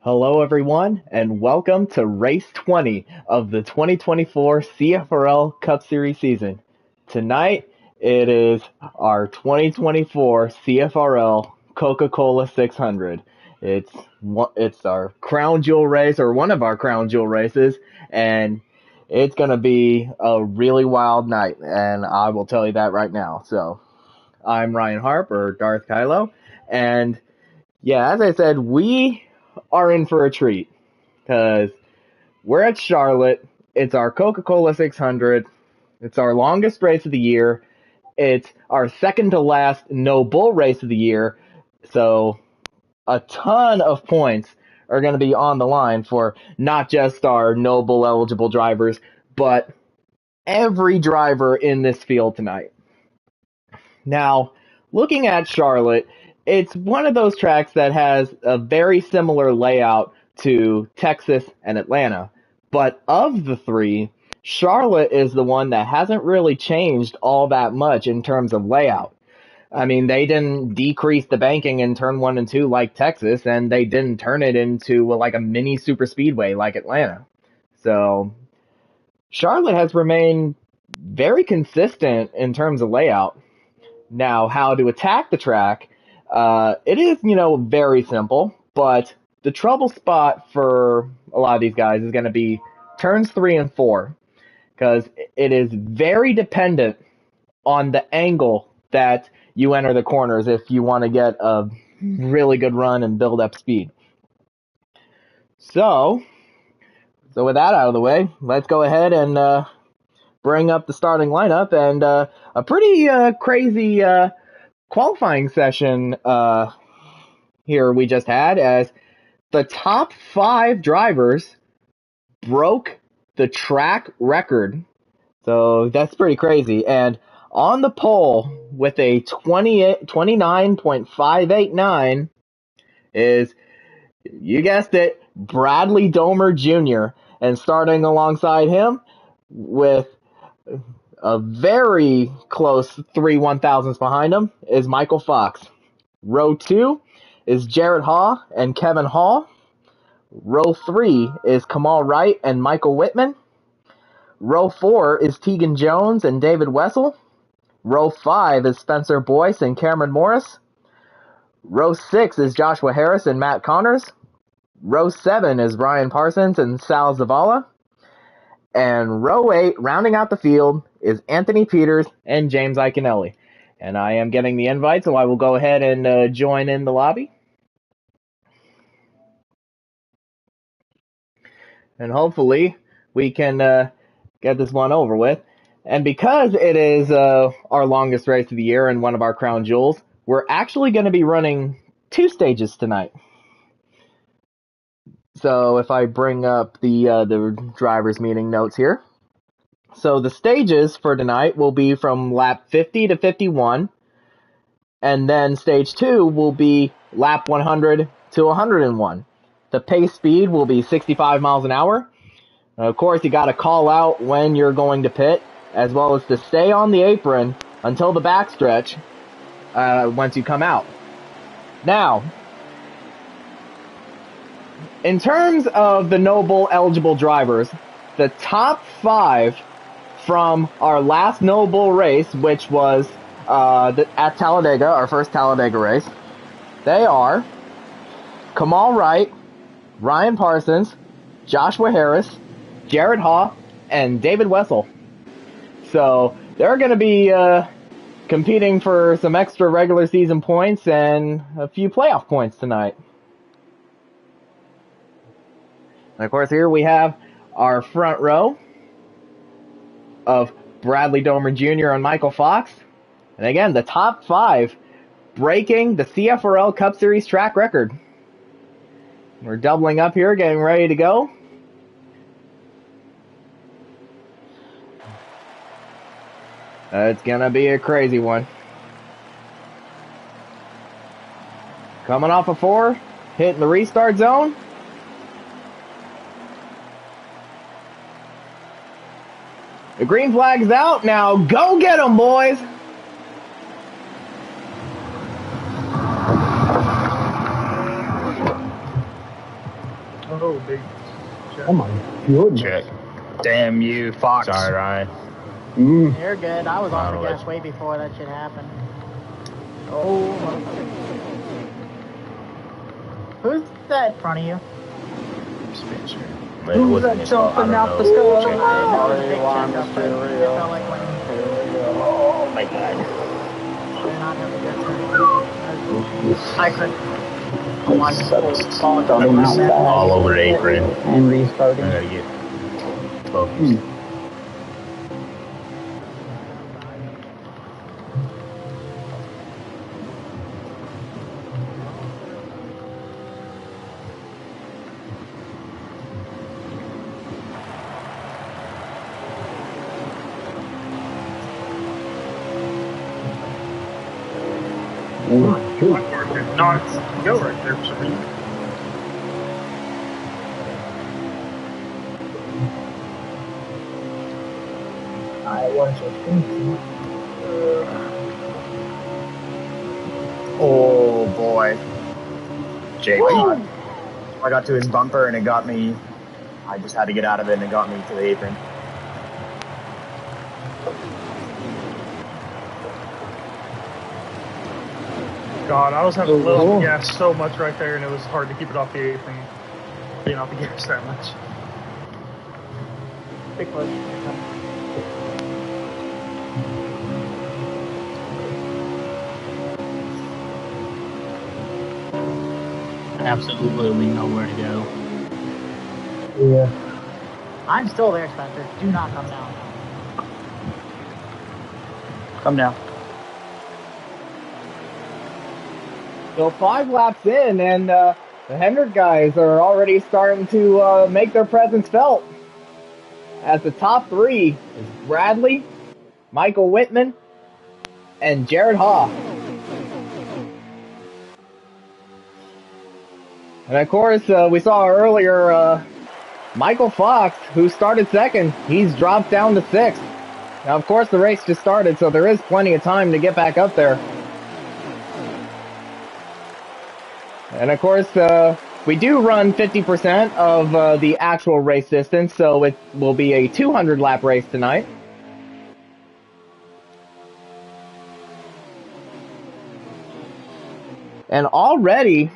Hello, everyone, and welcome to Race 20 of the 2024 CFRL Cup Series season. Tonight, it is our 2024 CFRL Coca-Cola 600. It's our crown jewel race, or one of our crown jewel races, and it's going to be a really wild night, and I will tell you that right now. So, I'm Ryan Harp, or Darth Kylo, and yeah, as I said, we are in for a treat because we're at Charlotte. It's our Coca-Cola 600. It's our longest race of the year. It's our second to last no bull race of the year. So a ton of points are going to be on the line for not just our no bull eligible drivers, but every driver in this field tonight. Now, looking at Charlotte, it's one of those tracks that has a very similar layout to Texas and Atlanta. But of the three, Charlotte is the one that hasn't really changed all that much in terms of layout. I mean, they didn't decrease the banking in turn 1 and 2 like Texas, and they didn't turn it into like a mini super speedway like Atlanta. So, Charlotte has remained very consistent in terms of layout. Now, how to attack the track, it is, very simple, but the trouble spot for a lot of these guys is going to be turns 3 and 4, because it is very dependent on the angle that you enter the corners if you want to get a really good run and build up speed. So with that out of the way, let's go ahead and bring up the starting lineup, and a pretty crazy qualifying session here we just had, as the top 5 drivers broke the track record. So that's pretty crazy. And on the pole with a 29.589 is, you guessed it, Bradley Domer Jr. And starting alongside him with a very close 3 1,000s behind him is Michael Fox. Row 2 is Jarrett Haw and Kevin Hall. Row 3 is Kamal Wright and Michael Whitman. Row 4 is Tegan Jones and David Wessel. Row 5 is Spencer Boyce and Cameron Morris. Row 6 is Joshua Harris and Matt Connors. Row 7 is Ryan Parsons and Sal Zavala. And row 8, rounding out the field, is Anthony Peters and James Iaconelli. And I am getting the invite, so I will go ahead and join in the lobby. And hopefully we can get this one over with. And because it is our longest race of the year and one of our crown jewels, we're actually going to be running 2 stages tonight. So if I bring up the drivers meeting notes here. So the stages for tonight will be from lap 50 to 51. And then stage 2 will be lap 100 to 101. The pace speed will be 65 miles an hour. Of course, you got to call out when you're going to pit, as well as to stay on the apron until the backstretch once you come out. Now, in terms of the no bull eligible drivers, the top 5 from our last no bull race, which was at Talladega, our first Talladega race, they are Kamal Wright, Ryan Parsons, Joshua Harris, Jarrett Haw, and David Wessel. So they're going to be competing for some extra regular season points and a few playoff points tonight. And of course, here we have our front row of Bradley Domer Jr. and Michael Fox. And again, the top 5 breaking the CFRL Cup Series track record. We're doubling up here, getting ready to go. It's going to be a crazy one. Coming off a 4, hitting the restart zone. The green flag's out. Now go get 'em, boys. big check. Oh my goodness. Check. Damn you, Fox. Sorry, Ryan. You're good. I was on the gas way before that shit happened. Oh, who's that in front of you? Spencer. Who's that jumping out the sky? Oh my god. I couldn't. All over the apron. And restarting. I gotta get focused. No, it's go right there for some reason. I was just thinking. Oh boy. Jake. I got to his bumper and it got me. I just had to get out of it and it got me to the apron. God, I was having to let off the gas so much right there, and it was hard to keep it off the apron. Being off the gas that much. Big push. Absolutely nowhere to go. Yeah. I'm still there, Spencer. Do not come down. Come down. So 5 laps in, and the Hendrick guys are already starting to make their presence felt. As the top 3 is Bradley, Michael Whitman, and Jared Haw. And of course, we saw earlier Michael Fox, who started second, he's dropped down to 6th. Now, of course, the race just started, so there is plenty of time to get back up there. And of course, we do run 50% of the actual race distance, so it will be a 200 lap race tonight. And already,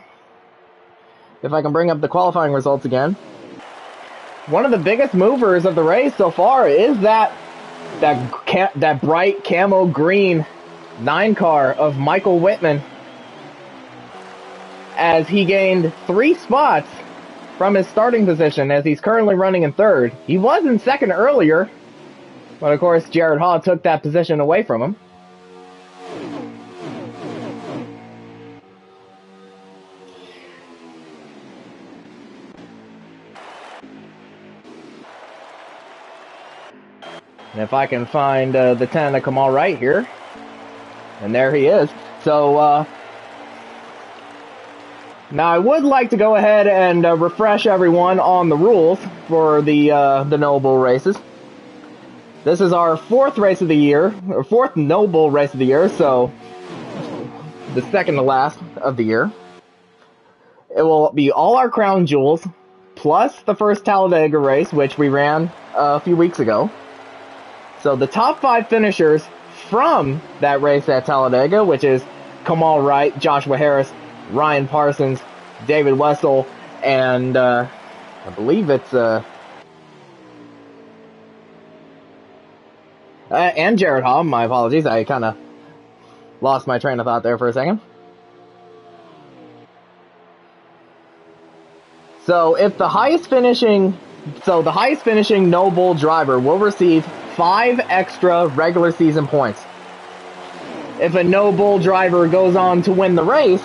if I can bring up the qualifying results again, one of the biggest movers of the race so far is that bright camo green 9 car of Michael Whitman, as he gained 3 spots from his starting position, as he's currently running in 3rd. He was in 2nd earlier, but of course Jared Haw took that position away from him. And if I can find the 10 to come all right here, and there he is. So now I would like to go ahead and refresh everyone on the rules for the Noble races. This is our 4th race of the year, or 4th Noble race of the year, so the 2nd to last of the year. It will be all our crown jewels, plus the first Talladega race, which we ran a few weeks ago. So the top 5 finishers from that race at Talladega, which is Kamal Wright, Joshua Harris, Ryan Parsons, David Wessel, and I believe it's and Jared Haw. My apologies, I kind of lost my train of thought there for a second. So if the highest finishing Noble driver will receive 5 extra regular season points. If a Noble driver goes on to win the race,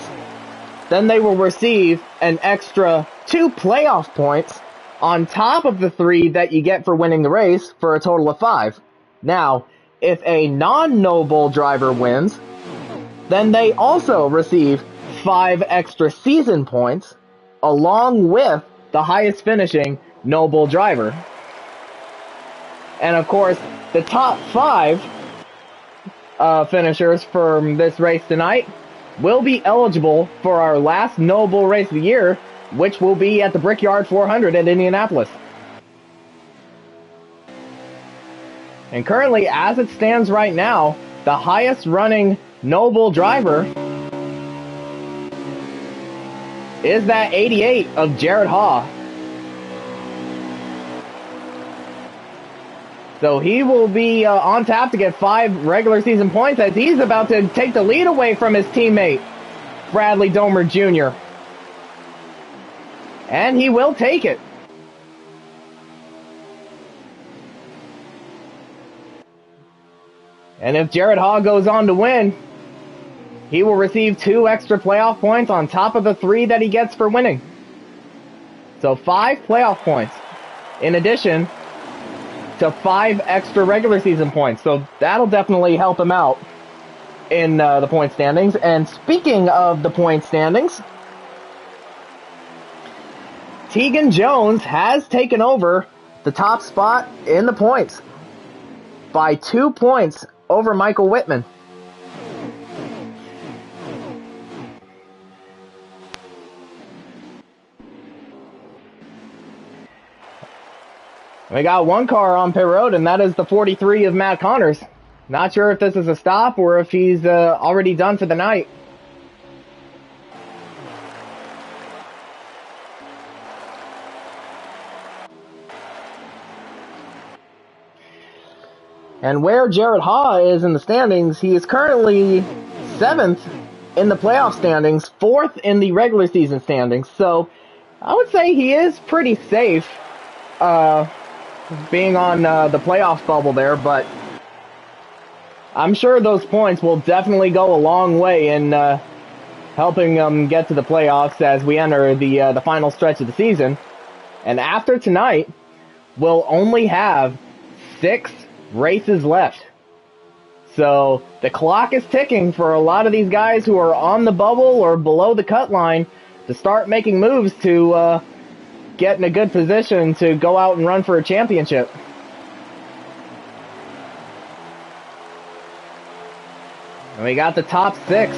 then they will receive an extra 2 playoff points on top of the 3 that you get for winning the race, for a total of 5. Now, if a non-Noble driver wins, then they also receive 5 extra season points along with the highest finishing Noble driver. And of course, the top 5 finishers from this race tonight will be eligible for our last Noble race of the year, which will be at the Brickyard 400 at Indianapolis. And currently, as it stands right now, the highest running Noble driver is that 88 of Jared Haw. So he will be on tap to get 5 regular season points as he's about to take the lead away from his teammate, Bradley Domer Jr. And he will take it. And if Jared Haw goes on to win, he will receive 2 extra playoff points on top of the 3 that he gets for winning. So 5 playoff points in addition to 5 extra regular season points. So that'll definitely help him out in the point standings. And speaking of the point standings, Tegan Jones has taken over the top spot in the points by 2 points over Michael Whitman. We got 1 car on pit road, and that is the 43 of Matt Connors. Not sure if this is a stop or if he's already done for the night. And where Jared Haw is in the standings, he is currently 7th in the playoff standings, 4th in the regular season standings. So I would say he is pretty safe being on the playoff bubble there, but I'm sure those points will definitely go a long way in helping them get to the playoffs as we enter the final stretch of the season. And after tonight, we'll only have 6 races left. So the clock is ticking for a lot of these guys who are on the bubble or below the cut line to start making moves to get in a good position to go out and run for a championship. And we got the top 6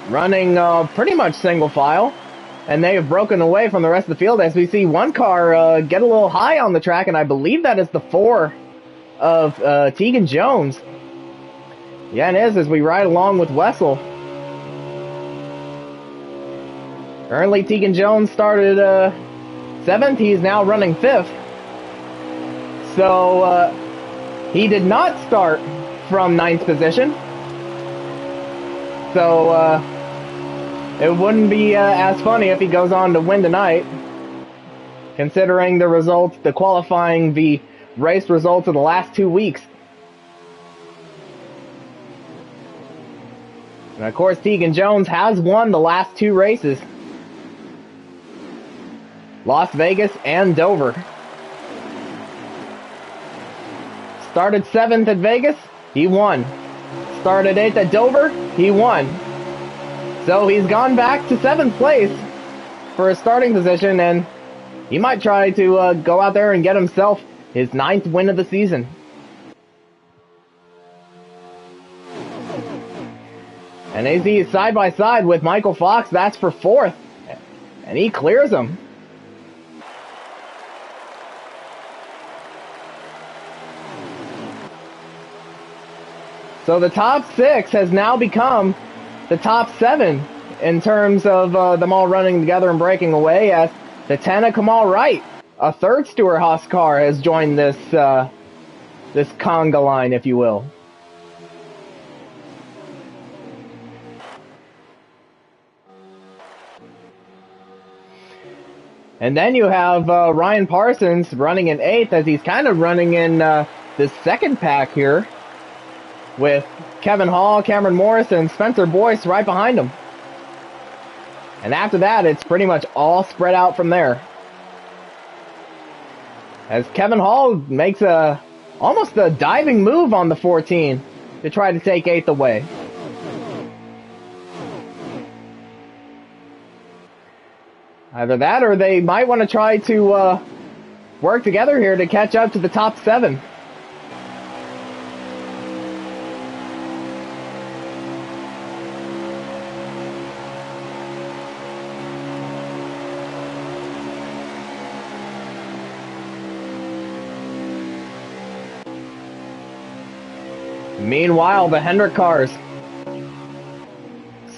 running pretty much single file. And they have broken away from the rest of the field as we see 1 car get a little high on the track, and I believe that is the 4 of Tegan Jones. Yeah, it is as we ride along with Wessel. Currently, Tegan Jones started 7th. He's now running 5th. So he did not start from 9th position. So it wouldn't be as funny if he goes on to win tonight, considering the results, the qualifying, the race results of the last 2 weeks. And of course, Tegan Jones has won the last 2 races. Las Vegas and Dover. Started 7th at Vegas, he won. Started 8th at Dover, he won. So he's gone back to 7th place for a starting position, and he might try to go out there and get himself his 9th win of the season. And as he is side by side with Michael Fox, that's for 4th. And he clears him. So the top 6 has now become the top 7 in terms of them all running together and breaking away, as the 10 of Kamal Wright, a 3rd Stewart-Haas car, has joined this this conga line, if you will. And then you have Ryan Parsons running in 8th, as he's kind of running in this second pack here, with Kevin Hall, Cameron Morris, and Spencer Boyce right behind him. And after that, it's pretty much all spread out from there, as Kevin Hall makes almost a diving move on the 14 to try to take 8th away. Either that, or they might want to try to work together here to catch up to the top 7. Meanwhile, the Hendrick cars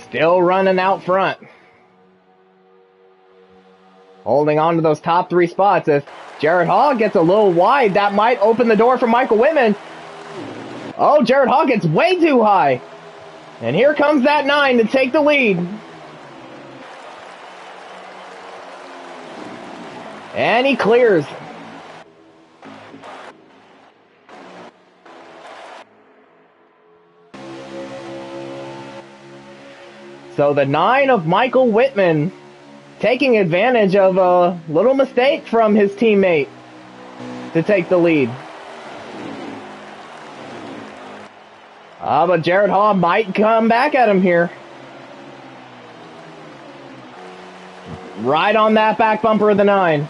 still running out front. Holding on to those top 3 spots. If Jared Hall gets a little wide, that might open the door for Michael Whitman. Oh, Jared Hall gets way too high. And here comes that 9 to take the lead. And he clears. So the 9 of Michael Whitman taking advantage of a little mistake from his teammate to take the lead. But Jared Hall might come back at him here. Right on that back bumper of the 9.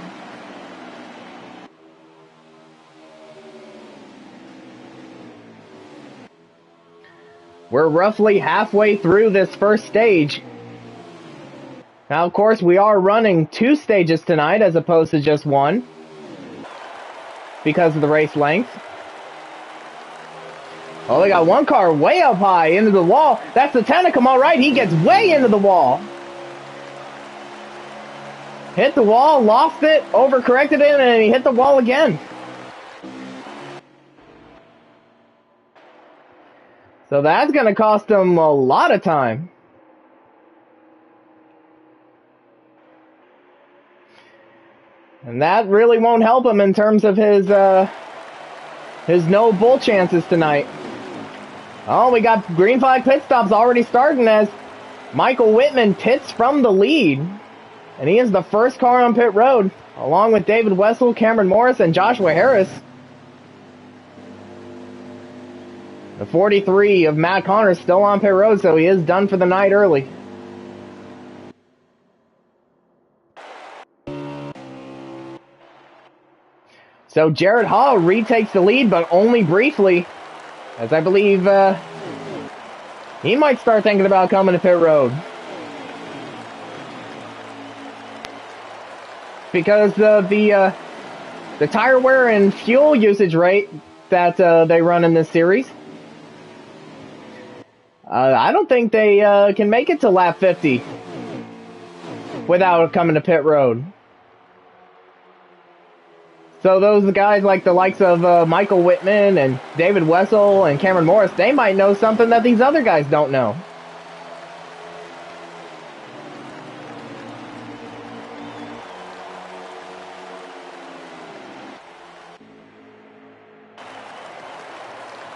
We're roughly halfway through this first stage. Now, of course, we are running 2 stages tonight as opposed to just 1 because of the race length. Oh, they got 1 car way up high into the wall. That's the Tentacum, all right. He gets way into the wall. Hit the wall, lost it, overcorrected it, and he hit the wall again. So that's going to cost him a lot of time. And that really won't help him in terms of his no bull chances tonight. Oh, we got green flag pit stops already starting as Michael Whitman pits from the lead. And he is the first car on pit road, along with David Wessel, Cameron Morris, and Joshua Harris. The 43 of Matt Connors still on pit road, so he is done for the night early. So Jared Hall retakes the lead, but only briefly, as I believe he might start thinking about coming to pit road. Because of the tire wear and fuel usage rate that they run in this series. I don't think they can make it to lap 50 without coming to pit road. So those guys like the likes of Michael Whitman and David Wessel and Cameron Morris, they might know something that these other guys don't know.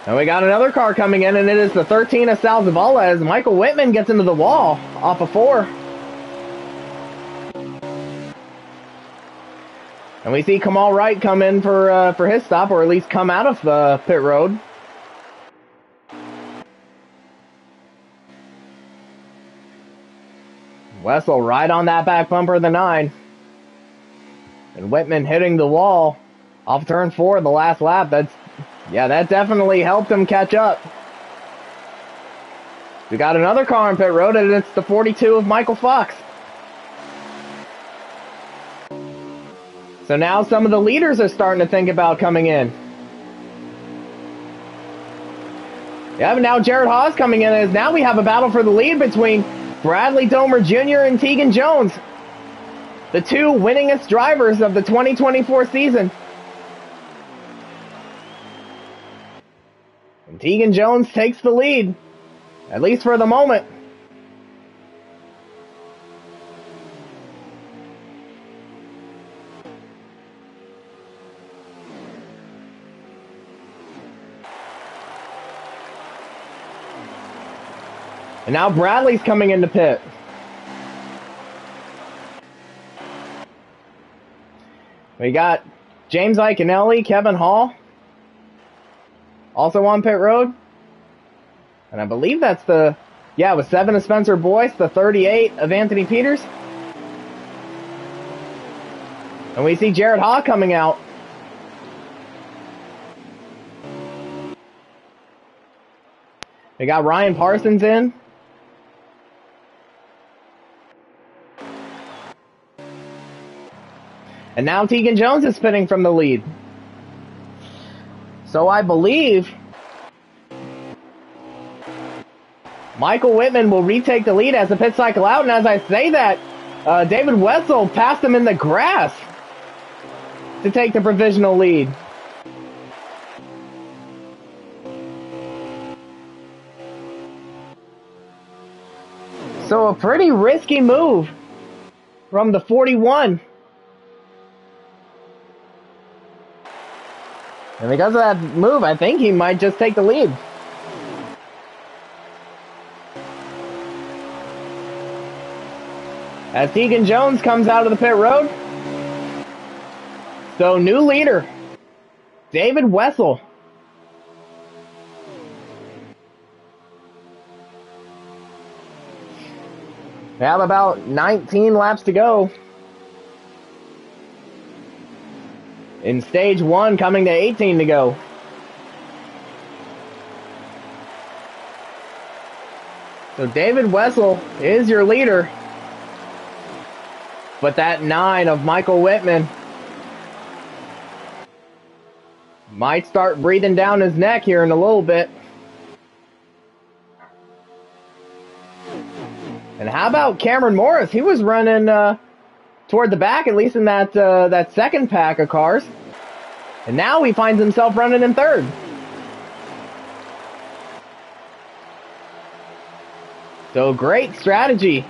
And we got another car coming in, and it is the 13 of Sal Zavala as Michael Whitman gets into the wall off of 4. And we see Kamal Wright come in for his stop, or at least come out of pit road. Wessel right on that back bumper of the 9. And Whitman hitting the wall off turn 4 the last lap. That definitely helped him catch up. We got another car on pit road, and it's the 42 of Michael Fox. So now some of the leaders are starting to think about coming in. Yeah, but now Jared Haas coming in, as now we have a battle for the lead between Bradley Domer Jr. and Tegan Jones, the 2 winningest drivers of the 2024 season. And Tegan Jones takes the lead, at least for the moment. And now Bradley's coming into pit. We got James Iconelli, Kevin Hall, also on pit road. And I believe that's it was 7 of Spencer Boyce, the 38 of Anthony Peters. And we see Jared Haw coming out. We got Ryan Parsons in. And now Tegan Jones is spinning from the lead. So I believe Michael Whitman will retake the lead as the pit cycle out, and as I say that, David Wetzel passed him in the grass to take the provisional lead. So a pretty risky move from the 41. And because of that move, I think he might just take the lead. As Tegan Jones comes out of the pit road. So new leader, David Wetzel. We have about 19 laps to go. In stage 1, coming to 18 to go. So David Wetzel is your leader. But that 9 of Michael Whitman might start breathing down his neck here in a little bit. And how about Cameron Morris? He was running toward the back, at least in that that second pack of cars. And now he finds himself running in third. So great strategy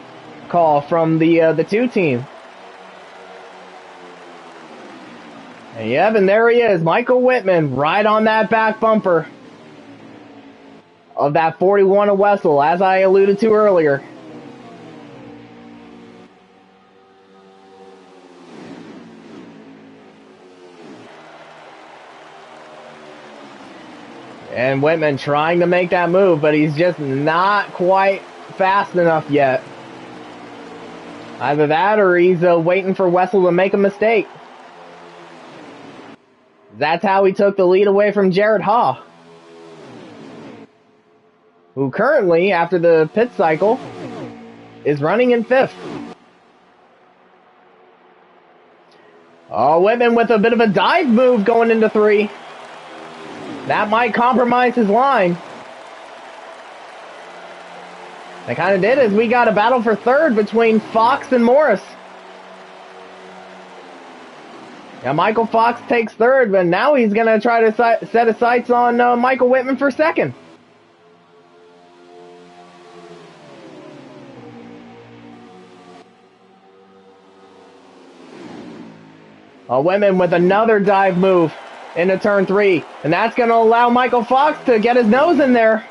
call from the 2 team. And yep, and there he is, Michael Whitman, right on that back bumper of that 41 of Wetzel, as I alluded to earlier. And Whitman trying to make that move, but he's just not quite fast enough yet. Either that or he's waiting for Wetzel to make a mistake. That's how he took the lead away from Jared Haw, who currently, after the pit cycle, is running in 5th. Oh, Whitman with a bit of a dive move going into 3. That might compromise his line. That kind of did, as we got a battle for 3rd between Fox and Morris. Now Michael Fox takes 3rd, but now he's going to try to set his sights on Michael Whitman for 2nd. Whitman with another dive move into turn 3, and that's going to allow Michael Fox to get his nose in there.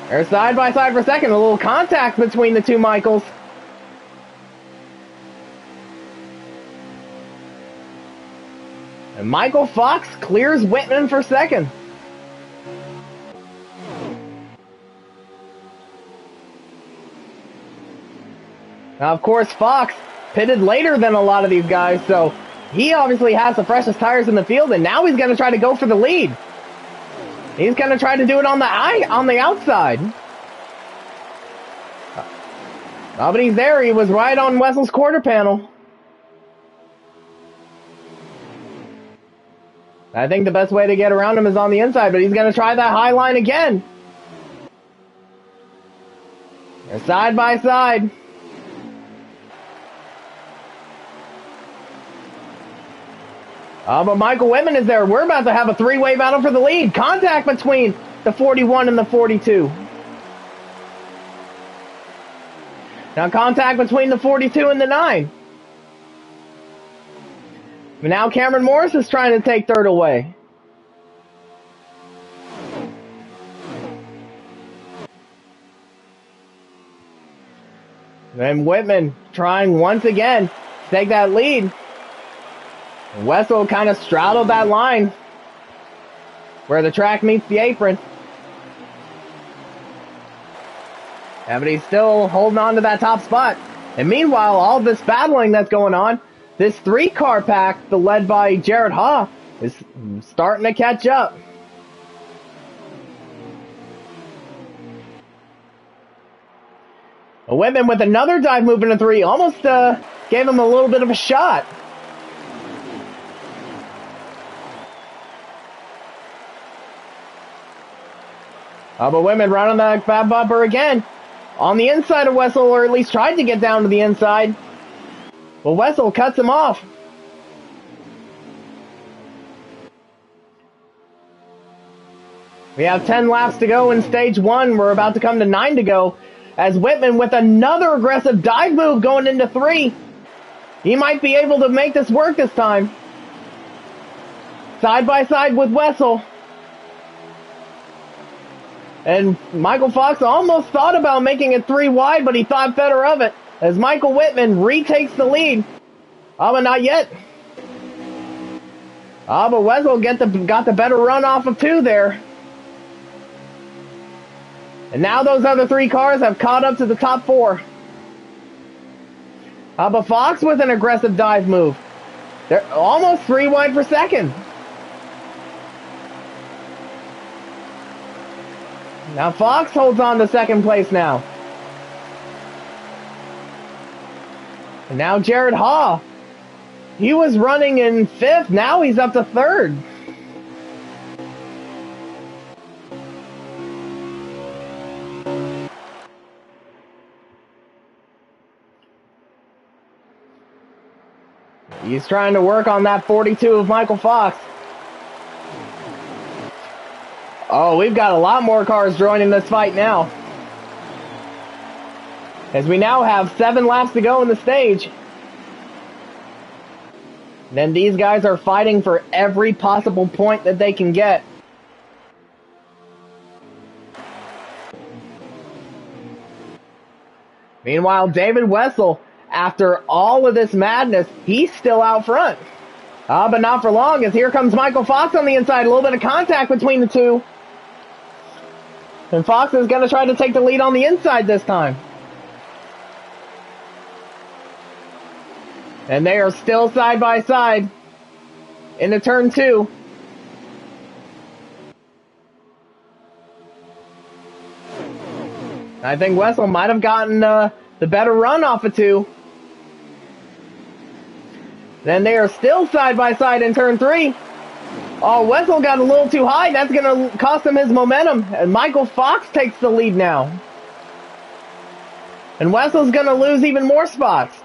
They're side by side for 2nd, a little contact between the 2 Michaels. And Michael Fox clears Whitman for 2nd. Now, of course, Fox pitted later than a lot of these guys, so he obviously has the freshest tires in the field, and now he's going to try to go for the lead. He's going to try to do it on the outside. Oh, but he's there. He was right on Wessel's quarter panel. I think the best way to get around him is on the inside, but he's going to try that high line again. They're side by side. But Michael Whitman is there. We're about to have a 3-way battle for the lead. Contact between the 41 and the 42. Now contact between the 42 and the 9. But now Cameron Morris is trying to take 3rd away. And Whitman trying once again to take that lead. Wetzel kind of straddled that line where the track meets the apron. Yeah, but he's still holding on to that top spot. And meanwhile, all this battling that's going on, this 3-car pack, led by Jared Haw, is starting to catch up. Whitman with another dive move into 3, almost gave him a little bit of a shot. But Whitman right on that bad bumper again. On the inside of Wessel, or at least tried to get down to the inside. But Wessel cuts him off. We have 10 laps to go in stage 1. We're about to come to 9 to go. As Whitman with another aggressive dive move going into 3. He might be able to make this work this time. Side by side with Wessel. And Michael Fox almost thought about making it 3 wide, but he thought better of it. As Michael Whitman retakes the lead. But not yet. But Wessel got the better run off of 2 there. And now those other 3 cars have caught up to the top 4. But Fox with an aggressive dive move. They're almost 3 wide for second. Now Fox holds on to second place now. And now Jared Haw. He was running in 5th. Now he's up to 3rd. He's trying to work on that 42 of Michael Fox. Oh, we've got a lot more cars joining this fight now. As we now have 7 laps to go in the stage. Then these guys are fighting for every possible point that they can get. Meanwhile, David Wessel, after all of this madness, he's still out front. But not for long, as here comes Michael Fox on the inside. A little bit of contact between the two. And Fox is going to try to take the lead on the inside this time. And they are still side by side into turn 2. I think Wessel might have gotten the better run off of 2. Then they are still side by side in turn 3. Oh, Wessel got a little too high. That's going to cost him his momentum. And Michael Fox takes the lead now. And Wessel's going to lose even more spots.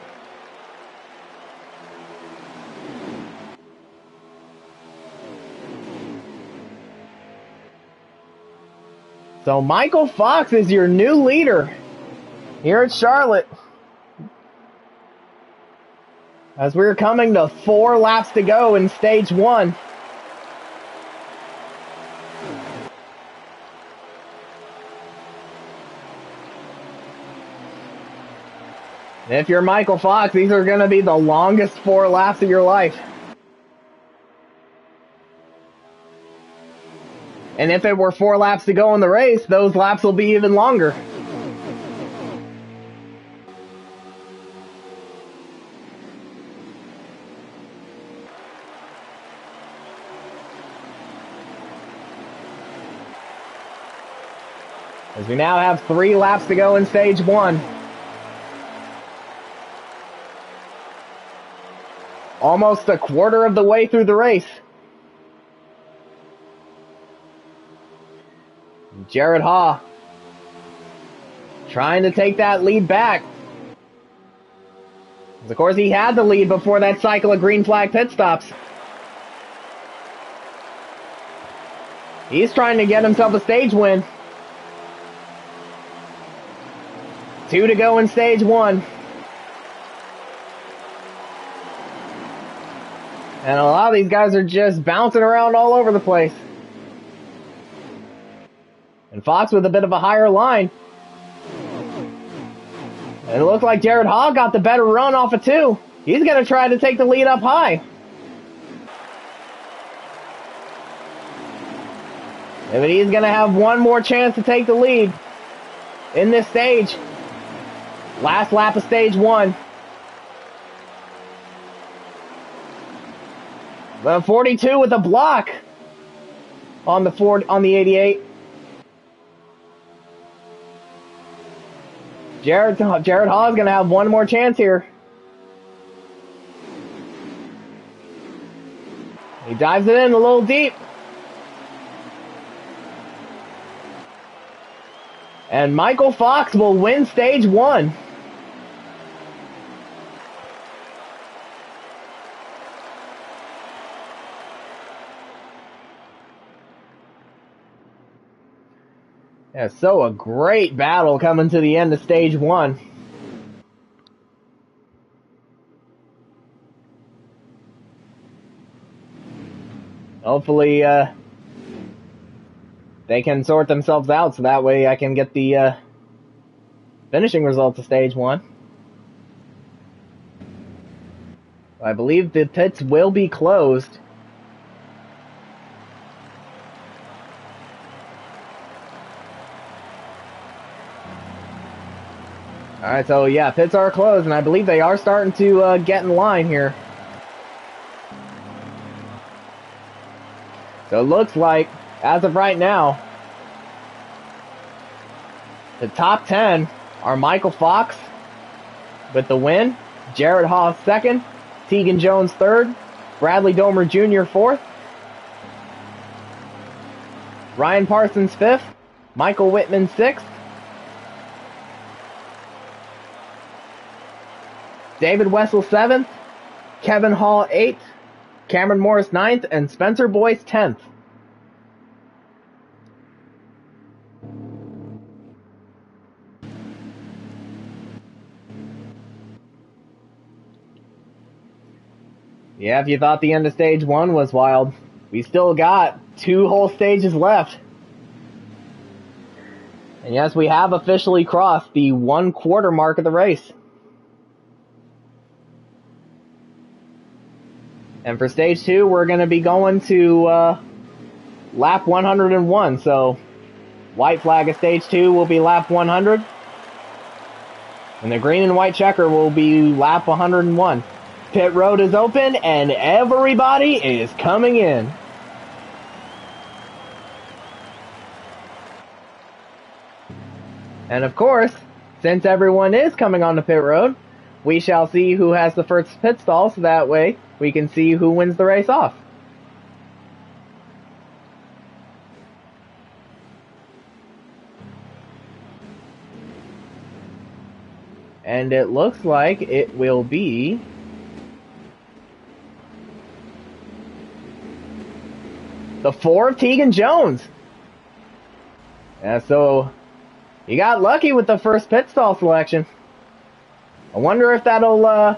So Michael Fox is your new leader here at Charlotte. As we're coming to 4 laps to go in stage 1. And if you're Michael Fox, these are going to be the longest 4 laps of your life. And if it were 4 laps to go in the race, those laps will be even longer. As we now have 3 laps to go in stage 1. Almost a quarter of the way through the race. Jared Haw trying to take that lead back. Of course, he had the lead before that cycle of green flag pit stops. He's trying to get himself a stage win. 2 to go in stage 1. And a lot of these guys are just bouncing around all over the place. And Fox with a bit of a higher line. And it looks like Jared Haw got the better run off of 2. He's going to try to take the lead up high. But he's going to have one more chance to take the lead in this stage. Last lap of stage 1. The 42 with a block on the 88. Jared Haw is going to have one more chance here. He dives it in a little deep. And Michael Fox will win stage 1. Yeah, so a great battle coming to the end of stage 1. Hopefully, they can sort themselves out so that way I can get the finishing results of stage 1. I believe the pits will be closed. Alright, so yeah, pits are closed, and I believe they are starting to get in line here. So it looks like, as of right now, the top 10 are Michael Fox with the win, Jared Haas second, Tegan Jones third, Bradley Domer Jr. fourth, Ryan Parsons fifth, Michael Whitman sixth, David Wessel 7th, Kevin Hall 8th, Cameron Morris 9th, and Spencer Boyce 10th. Yeah, if you thought the end of stage 1 was wild, we still got 2 whole stages left. And yes, we have officially crossed the 1/4 mark of the race. And for stage 2, we're going to be going to lap 101. So, white flag of stage 2 will be lap 100. And the green and white checker will be lap 101. Pit road is open and everybody is coming in. And of course, since everyone is coming on the pit road, we shall see who has the first pit stall, so that way we can see who wins the race off. And it looks like it will be the 4 of Tegan Jones. Yeah, so he got lucky with the first pit stall selection. I wonder if that'll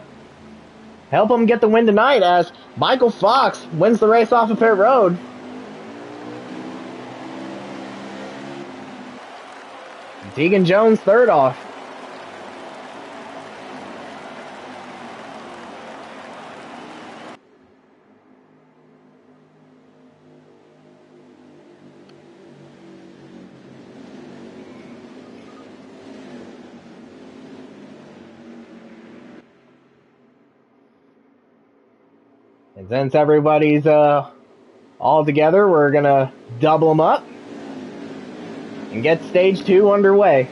help him get the win tonight, as Michael Fox wins the race off of pit road. Tegan Jones third off. And since everybody's all together, we're gonna double them up and get stage 2 underway.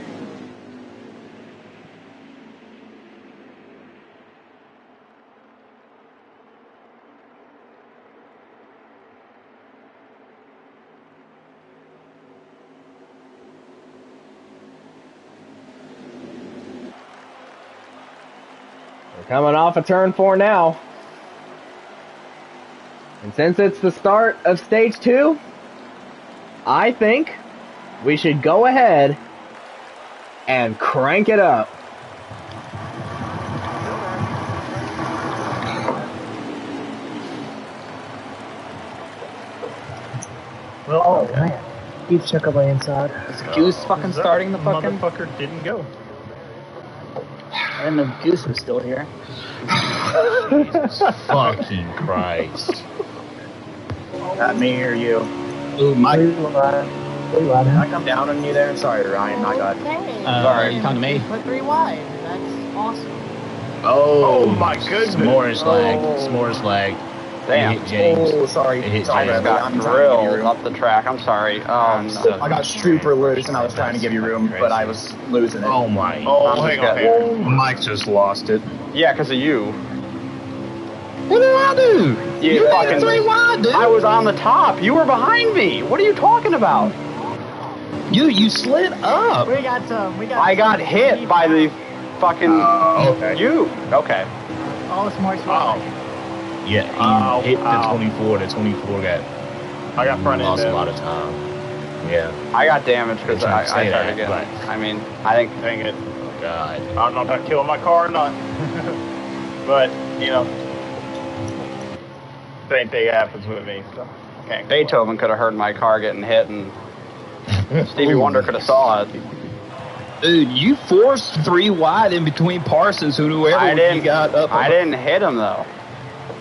We're coming off of turn 4 now. And since it's the start of stage 2, I think we should go ahead and crank it up. Well, Oh, man. You check out my inside. Is Goose fucking starting the fucking... motherfucker didn't go. I didn't know Goose was still here. Jesus fucking Christ. Me or you? Ooh, Mike. Can I come down on you there? Sorry, Ryan. I got. Sorry, come to me. Put 3 wide. That's awesome. Oh, my goodness. S'mores lag. Oh. S'mores lag. Damn. It hit James. Oh, sorry. It hit Sorry, James. Bradley. I'm trying to give you room. Up the track. I'm sorry. I got super loose and I was trying to give you room, but I was losing it. Oh my. Oh, hang on here. Mike just lost it. Yeah, because of you. What did I do? You made fucking... it 3 wide, dude. I was on the top. You were behind me. What are you talking about? You slid up. We got some. I got hit by the fucking okay. you. Okay. Oh, it's more Wow. Yeah, he hit the 24. The 24 I got front end. lost a lot of time. Yeah. I got damaged because I say tried that, to get. but- I mean, I think. Dang it. Oh God. I don't know if that killed my car or not. But, you know, same thing happens with me, so I can't. Beethoven could have heard my car getting hit, and Stevie Wonder could have saw it. Dude, you forced 3 wide in between Parsons and whoever you got up. I didn't hit him though.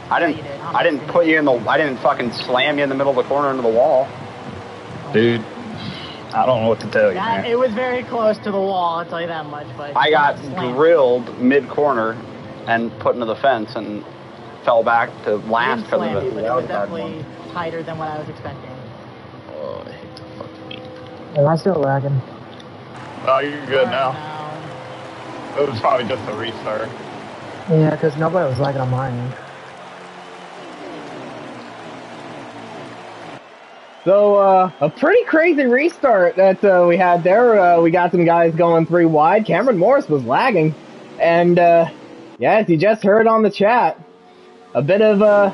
I didn't put you in the. I didn't fucking slam you in the middle of the corner into the wall. Dude, I don't know what to tell you, man. It was very close to the wall, I'll tell you that much. But I got drilled mid corner and put into the fence and fell back to last because of it. But it was definitely tighter than what I was expecting. Oh, I hate the fucking me. Am I still lagging? Oh, you're good now. It was probably just a restart. Yeah, because nobody was lagging on my end. So, a pretty crazy restart that we had there. We got some guys going 3 wide. Cameron Morris was lagging. And, yeah, as you just heard on the chat, a bit of a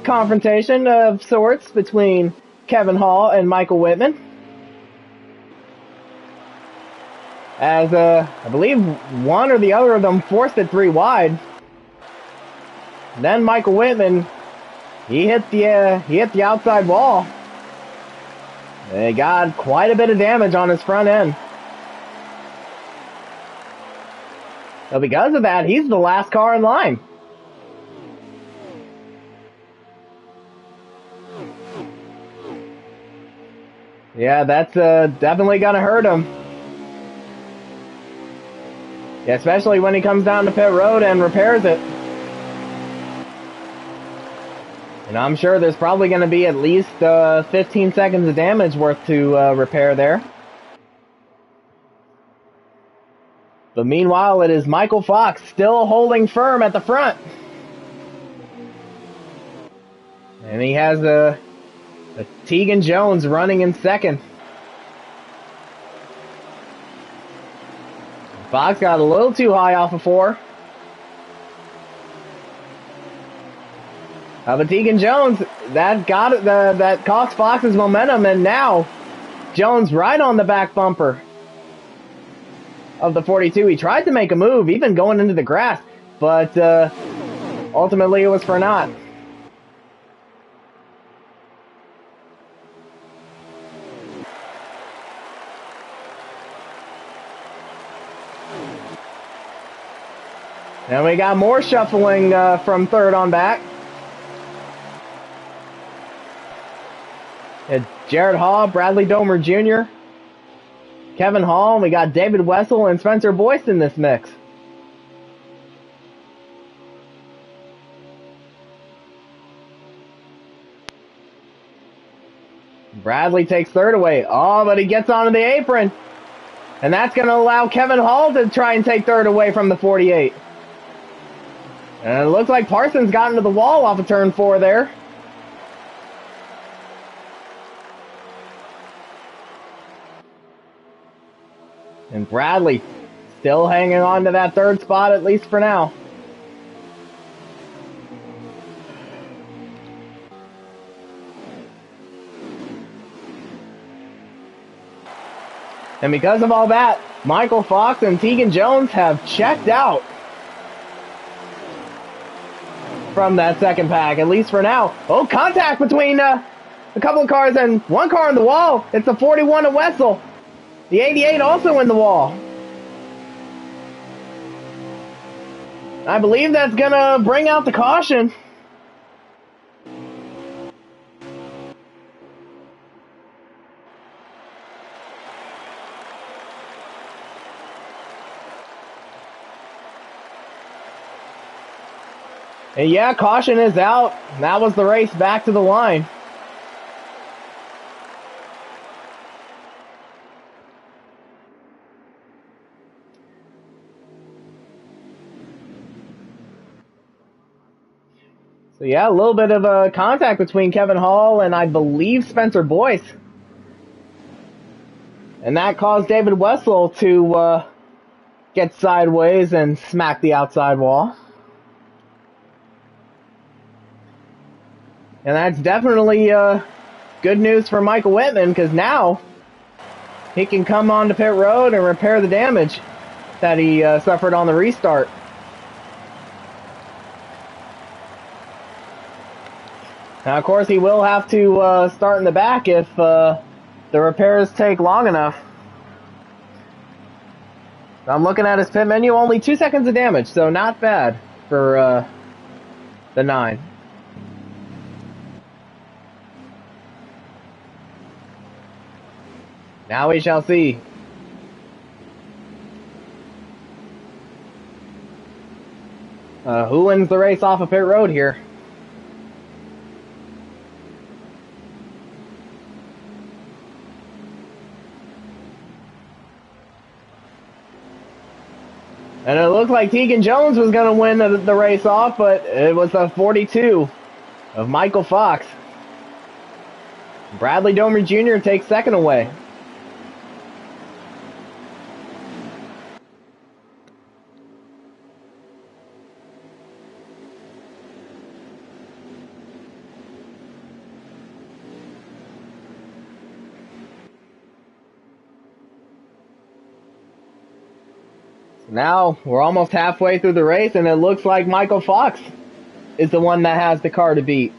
confrontation of sorts between Kevin Hall and Michael Whitman. As, I believe one or the other of them forced it 3 wide. Then Michael Whitman, he hit the outside wall. He got quite a bit of damage on his front end. So because of that, he's the last car in line. Yeah, that's definitely gonna hurt him. Yeah, especially when he comes down to pit road and repairs it. And I'm sure there's probably going to be at least 15 seconds of damage worth to repair there. But meanwhile, it is Michael Fox still holding firm at the front. And he has a Tegan Jones running in second. Fox got a little too high off of 4. But Tegan Jones, that cost Fox's momentum, and now Jones right on the back bumper of the 42. He tried to make a move, even going into the grass, but ultimately it was for naught. And we got more shuffling from third on back. Jared Hall, Bradley Domer Jr., Kevin Hall, and we got David Wessel and Spencer Boyce in this mix. Bradley takes third away. Oh, but he gets onto the apron. And that's going to allow Kevin Hall to try and take third away from the 48. And it looks like Parsons got into the wall off of turn 4 there. And Bradley still hanging on to that third spot, at least for now. And because of all that, Michael Fox and Tegan Jones have checked out from that second pack, at least for now. Oh, contact between a couple of cars and one car in the wall. It's a 41 of Wessel. The 88 also in the wall. I believe that's going to bring out the caution. And yeah, caution is out. That was the race back to the line. So yeah, a little bit of a contact between Kevin Hall and I believe Spencer Boyce. And that caused David Wessel to get sideways and smack the outside wall. And that's definitely good news for Michael Whitman, because now he can come onto pit road and repair the damage that he suffered on the restart. Now, of course, he will have to start in the back if the repairs take long enough. I'm looking at his pit menu, only 2 seconds of damage, so not bad for the 9. Now we shall see. Who wins the race off of pit road here? And it looked like Tegan Jones was going to win the race off, but it was the 42 of Michael Fox. Bradley Domer Jr. takes second away. Now, we're almost halfway through the race, and it looks like Michael Fox is the one that has the car to beat.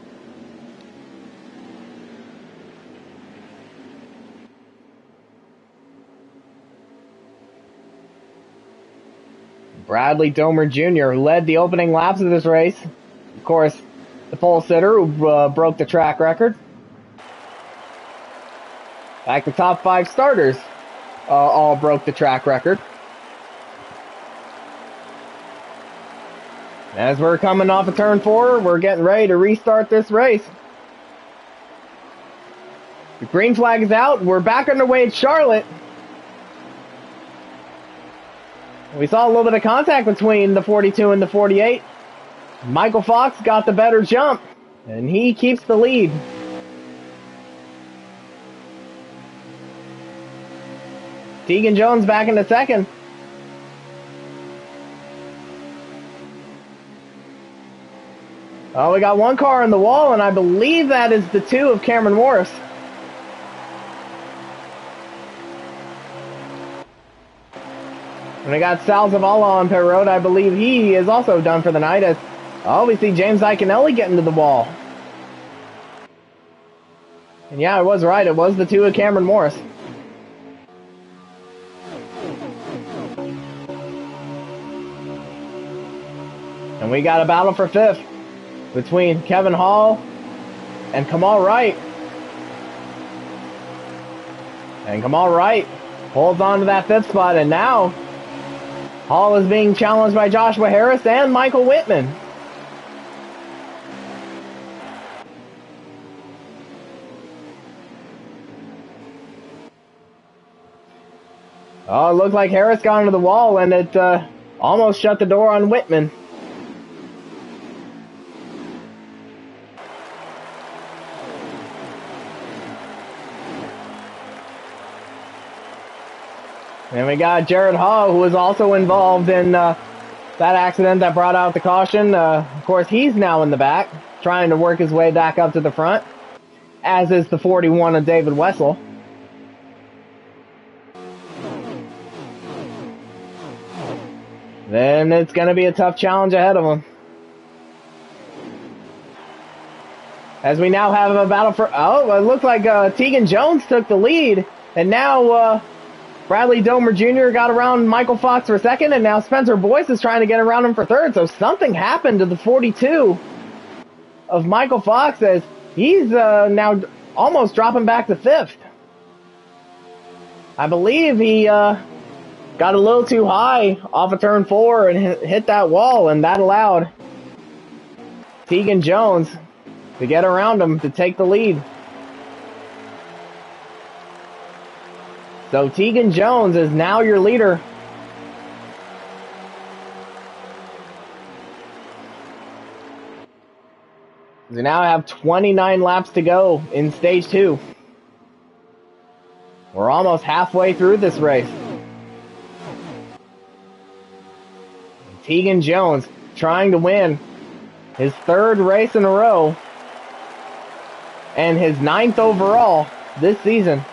Bradley Domer Jr., who led the opening laps of this race. Of course, the pole sitter who broke the track record. Like the top 5 starters all broke the track record. As we're coming off of turn 4, we're getting ready to restart this race. The green flag is out. We're back underway at Charlotte. We saw a little bit of contact between the 42 and the 48. Michael Fox got the better jump, and he keeps the lead. Tegan Jones back into second. Oh, we got one car on the wall, and I believe that is the 2 of Cameron Morris. And we got Sal Zavala on pit road. I believe he is also done for the night. As we see James Iconelli getting to the wall. And yeah, I was right. It was the 2 of Cameron Morris. And we got a battle for 5th between Kevin Hall and Kamal Wright. And Kamal Wright holds on to that 5th spot, and now Hall is being challenged by Joshua Harris and Michael Whitman. Oh, it looked like Harris got into the wall, and it almost shut the door on Whitman. And we got Jared Hall, who was also involved in that accident that brought out the caution. Of course, he's now in the back, trying to work his way back up to the front, as is the 41 of David Wessel. Then it's going to be a tough challenge ahead of him. As we now have a battle for... Oh, it looks like Tegan Jones took the lead, and now... Bradley Domer Jr. got around Michael Fox for 2nd, and now Spencer Boyce is trying to get around him for 3rd. So something happened to the 42 of Michael Fox, as he's now almost dropping back to 5th. I believe he got a little too high off of turn 4 and hit that wall, and that allowed Tegan Jones to get around him to take the lead. So Tegan Jones is now your leader. We now have 29 laps to go in stage 2. We're almost halfway through this race. Tegan Jones trying to win his 3rd race in a row and his 9th overall this season.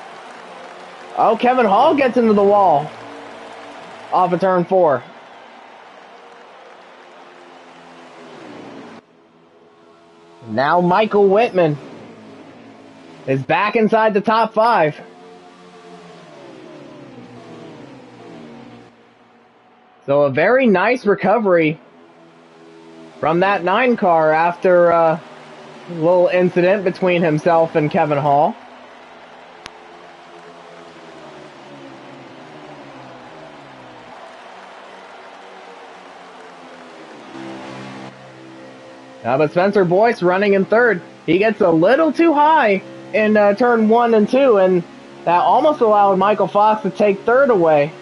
Oh, Kevin Hall gets into the wall off of turn 4. Now Michael Whitman is back inside the top 5. So a very nice recovery from that 9 car after a little incident between himself and Kevin Hall. But Spencer Boyce running in 3rd. He gets a little too high in turn 1 and 2, and that almost allowed Michael Fox to take 3rd away.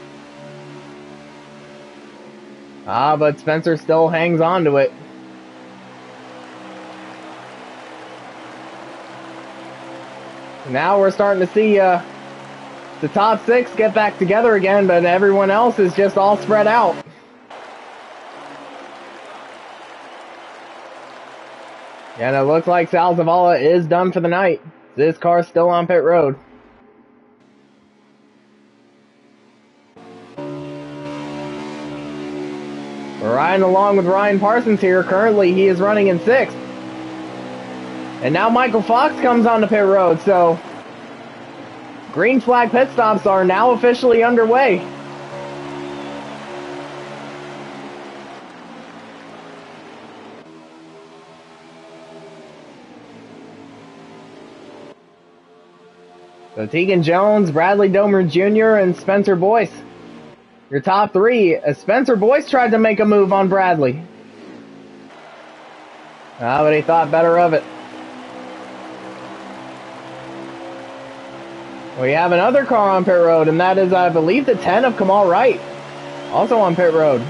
But Spencer still hangs on to it. Now we're starting to see the top 6 get back together again, but everyone else is just all spread out. And it looks like Sal Zavala is done for the night. This car's still on pit road. We're riding along with Ryan Parsons here. Currently, he is running in 6th. And now Michael Fox comes on the pit road, so green flag pit stops are now officially underway. So Tegan Jones, Bradley Domer Jr., and Spencer Boyce. Your top 3. Spencer Boyce tried to make a move on Bradley. But he thought better of it. We have another car on pit road, and that is, I believe, the 10 of Kamal Wright. Also on pit road.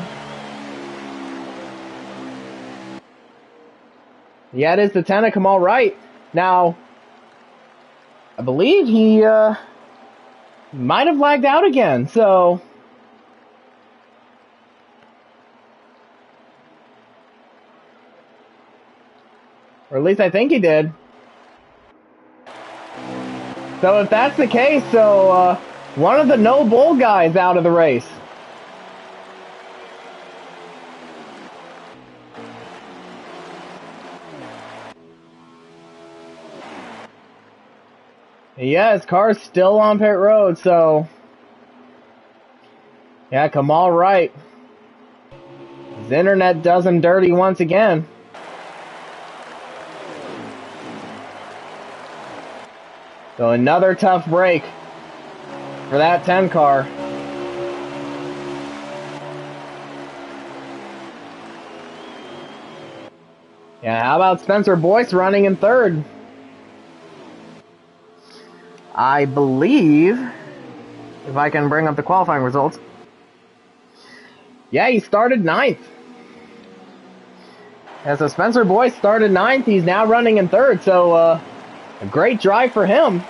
Yeah, it is the 10 of Kamal Wright. Now, I believe he might have lagged out again, so or at least I think he did. So if that's the case, so one of the no bull guys out of the race. Yeah, his car's still on pit road, so yeah, Kamal Wright. His internet does him dirty once again. So another tough break for that 10 car. Yeah, how about Spencer Boyce running in 3rd? I believe, if I can bring up the qualifying results. Yeah, he started 9th. Yeah, so Spencer Boyce started 9th. He's now running in 3rd, so a great drive for him.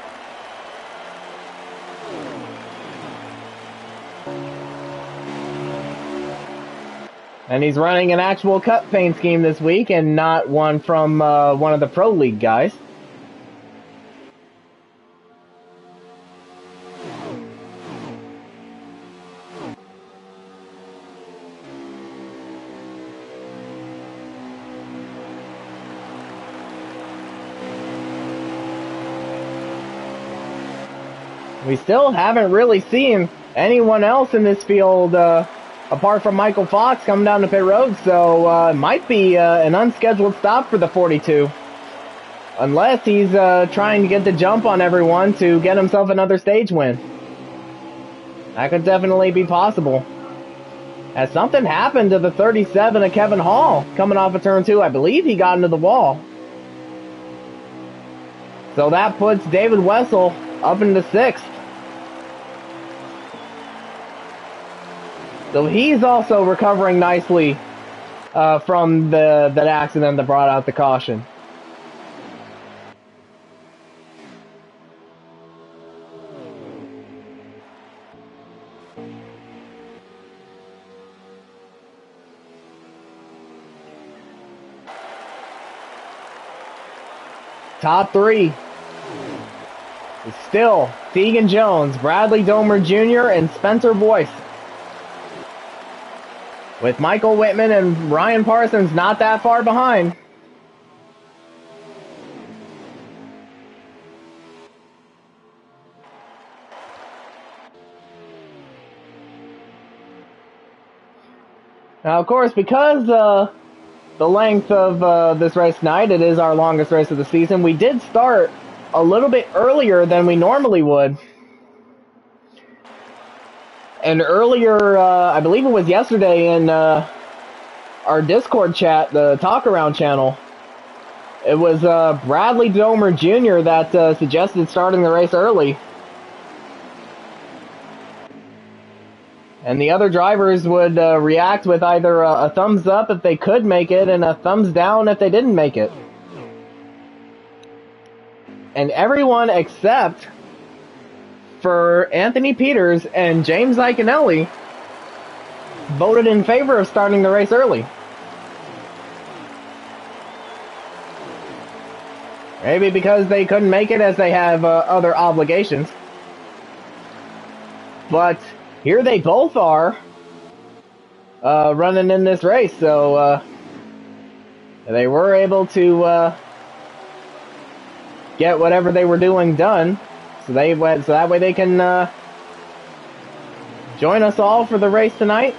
And he's running an actual cut paint scheme this week and not one from one of the Pro League guys. We still haven't really seen anyone else in this field apart from Michael Fox coming down the pit road, so it might be an unscheduled stop for the 42. Unless he's trying to get the jump on everyone to get himself another stage win. That could definitely be possible. As something happened to the 37 of Kevin Hall coming off of turn 2. I believe he got into the wall. So that puts David Wessel up into 6th. So he's also recovering nicely from that accident that brought out the caution. top three is still Tegan Jones, Bradley Domer Jr., and Spencer Boyce. With Michael Whitman and Ryan Parsons not that far behind. Now, of course, because the length of this race tonight, it is our longest race of the season, we did start a little bit earlier than we normally would. And earlier, I believe it was yesterday in our Discord chat, the Talk Around channel, it was Bradley Domer Jr. that suggested starting the race early. And the other drivers would react with either a thumbs up if they could make it and a thumbs down if they didn't make it. And everyone except for Anthony Peters and James Iconelli voted in favor of starting the race early. Maybe because they couldn't make it as they have other obligations. But here they both are running in this race, so they were able to get whatever they were doing done. So that way they can join us all for the race tonight.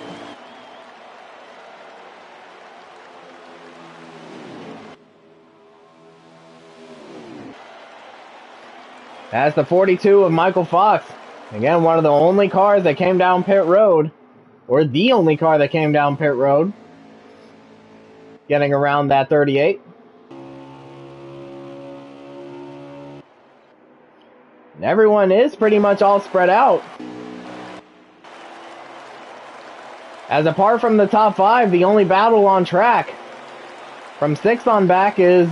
That's the 42 of Michael Fox. Again, one of the only cars that came down pit road, or the only car that came down pit road, getting around that 38. And everyone is pretty much all spread out. As apart from the top five, the only battle on track from 6 on back is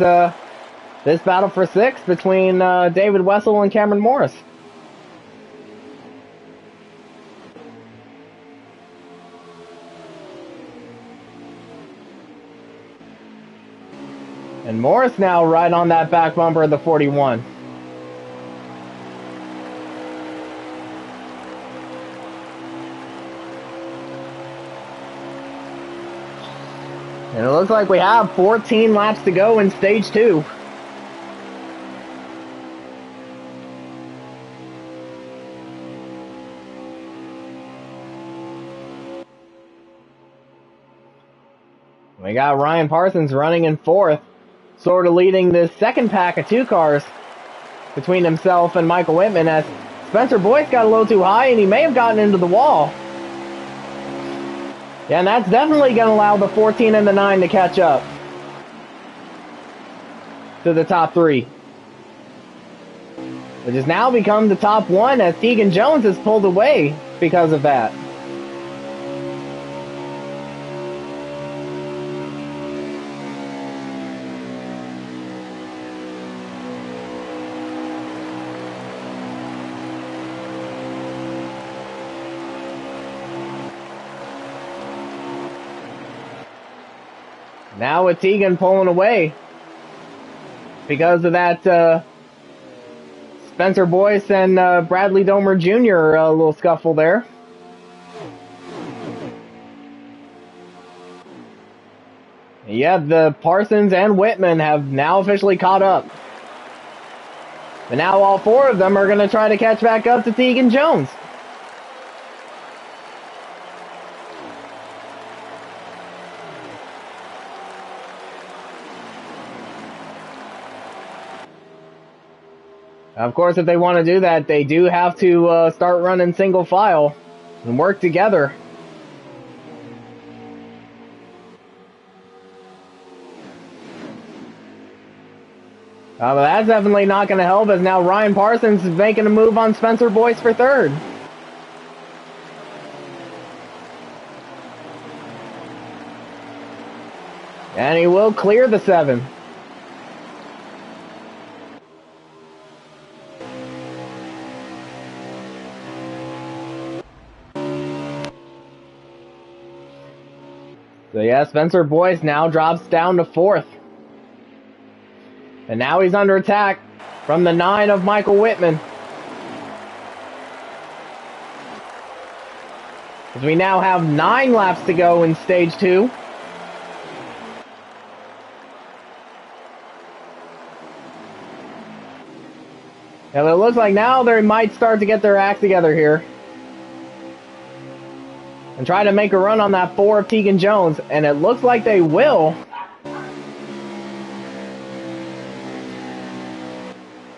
this battle for 6 between David Wessel and Cameron Morris. And Morris now right on that back bumper of the 41. And it looks like we have 14 laps to go in stage 2. We got Ryan Parsons running in 4th, sort of leading this second pack of 2 cars between himself and Michael Whitman, as Spencer Boyce got a little too high and he may have gotten into the wall. Yeah, and that's definitely going to allow the 14 and the 9 to catch up to the top 3. Which has now become the top 1 as Tegan Jones has pulled away because of that. Now with Tegan pulling away because of that Spencer Boyce and Bradley Domer Jr. Little scuffle there. Yeah, the Parsons and Whitman have now officially caught up. But now all 4 of them are going to try to catch back up to Tegan Jones. Of course, if they want to do that, they do have to start running single file and work together. But that's definitely not going to help, as now Ryan Parsons is making a move on Spencer Boyce for 3rd. And he will clear the 7. So yeah, Spencer Boyce now drops down to 4th. And now he's under attack from the 9 of Michael Whitman. As we now have 9 laps to go in stage 2. And it looks like now they might start to get their act together here. And try to make a run on that 4 of Tegan Jones. And it looks like they will.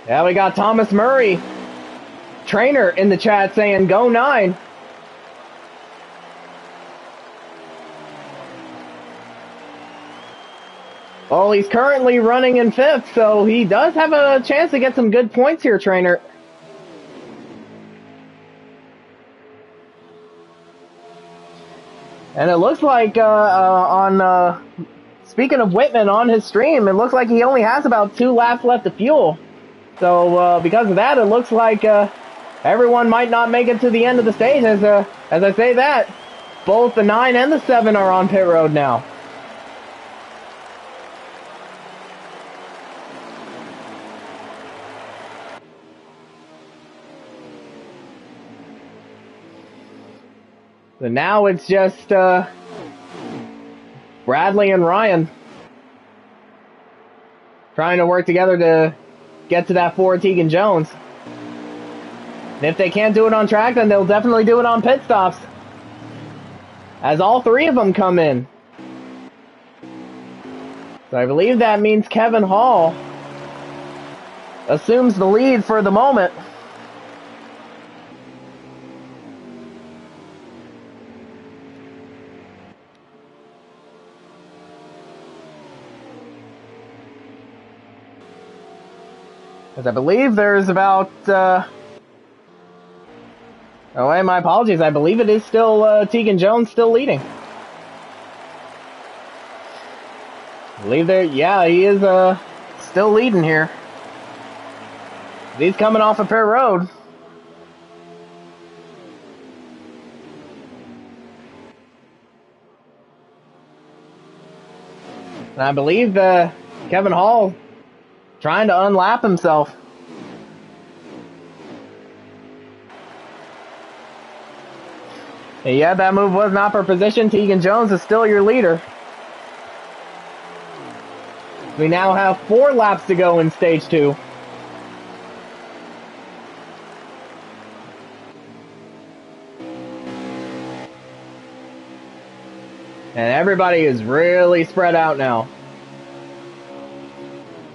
Yeah, we got Thomas Murray, trainer, in the chat saying, go 9. Well, he's currently running in 5th, so he does have a chance to get some good points here, trainer. And it looks like speaking of Whitman on his stream, it looks like he only has about 2 laps left of fuel. So because of that, it looks like everyone might not make it to the end of the stage. As I say that, both the 9 and the 7 are on pit road now. So now it's just Bradley and Ryan trying to work together to get to that 4 Tegan Jones. And if they can't do it on track, then they'll definitely do it on pit stops, as all 3 of them come in. So I believe that means Kevin Hall assumes the lead for the moment. As I believe there's about, oh, and my apologies, I believe it is still, Tegan Jones still leading. I believe there, yeah, he is, still leading here. He's coming off of pit road. And I believe, Kevin Hall trying to unlap himself. And yeah, that move was not for position. Tegan Jones is still your leader. We now have 4 laps to go in stage 2. And everybody is really spread out now.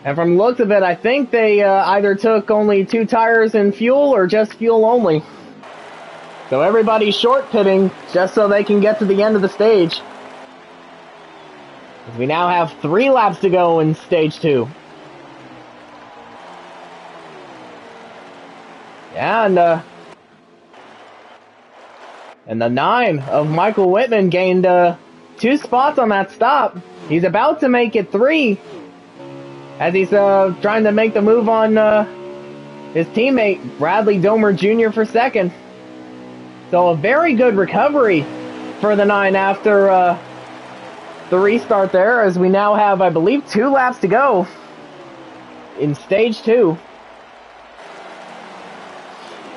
And from the looks of it, I think they either took only 2 tires and fuel or just fuel only. So everybody's short pitting just so they can get to the end of the stage. We now have 3 laps to go in stage 2. Yeah, and the 9 of Michael Whitman gained 2 spots on that stop. He's about to make it 3. As he's trying to make the move on his teammate, Bradley Domer Jr. for 2nd. So a very good recovery for the 9 after the restart there, as we now have, I believe, 2 laps to go in stage 2.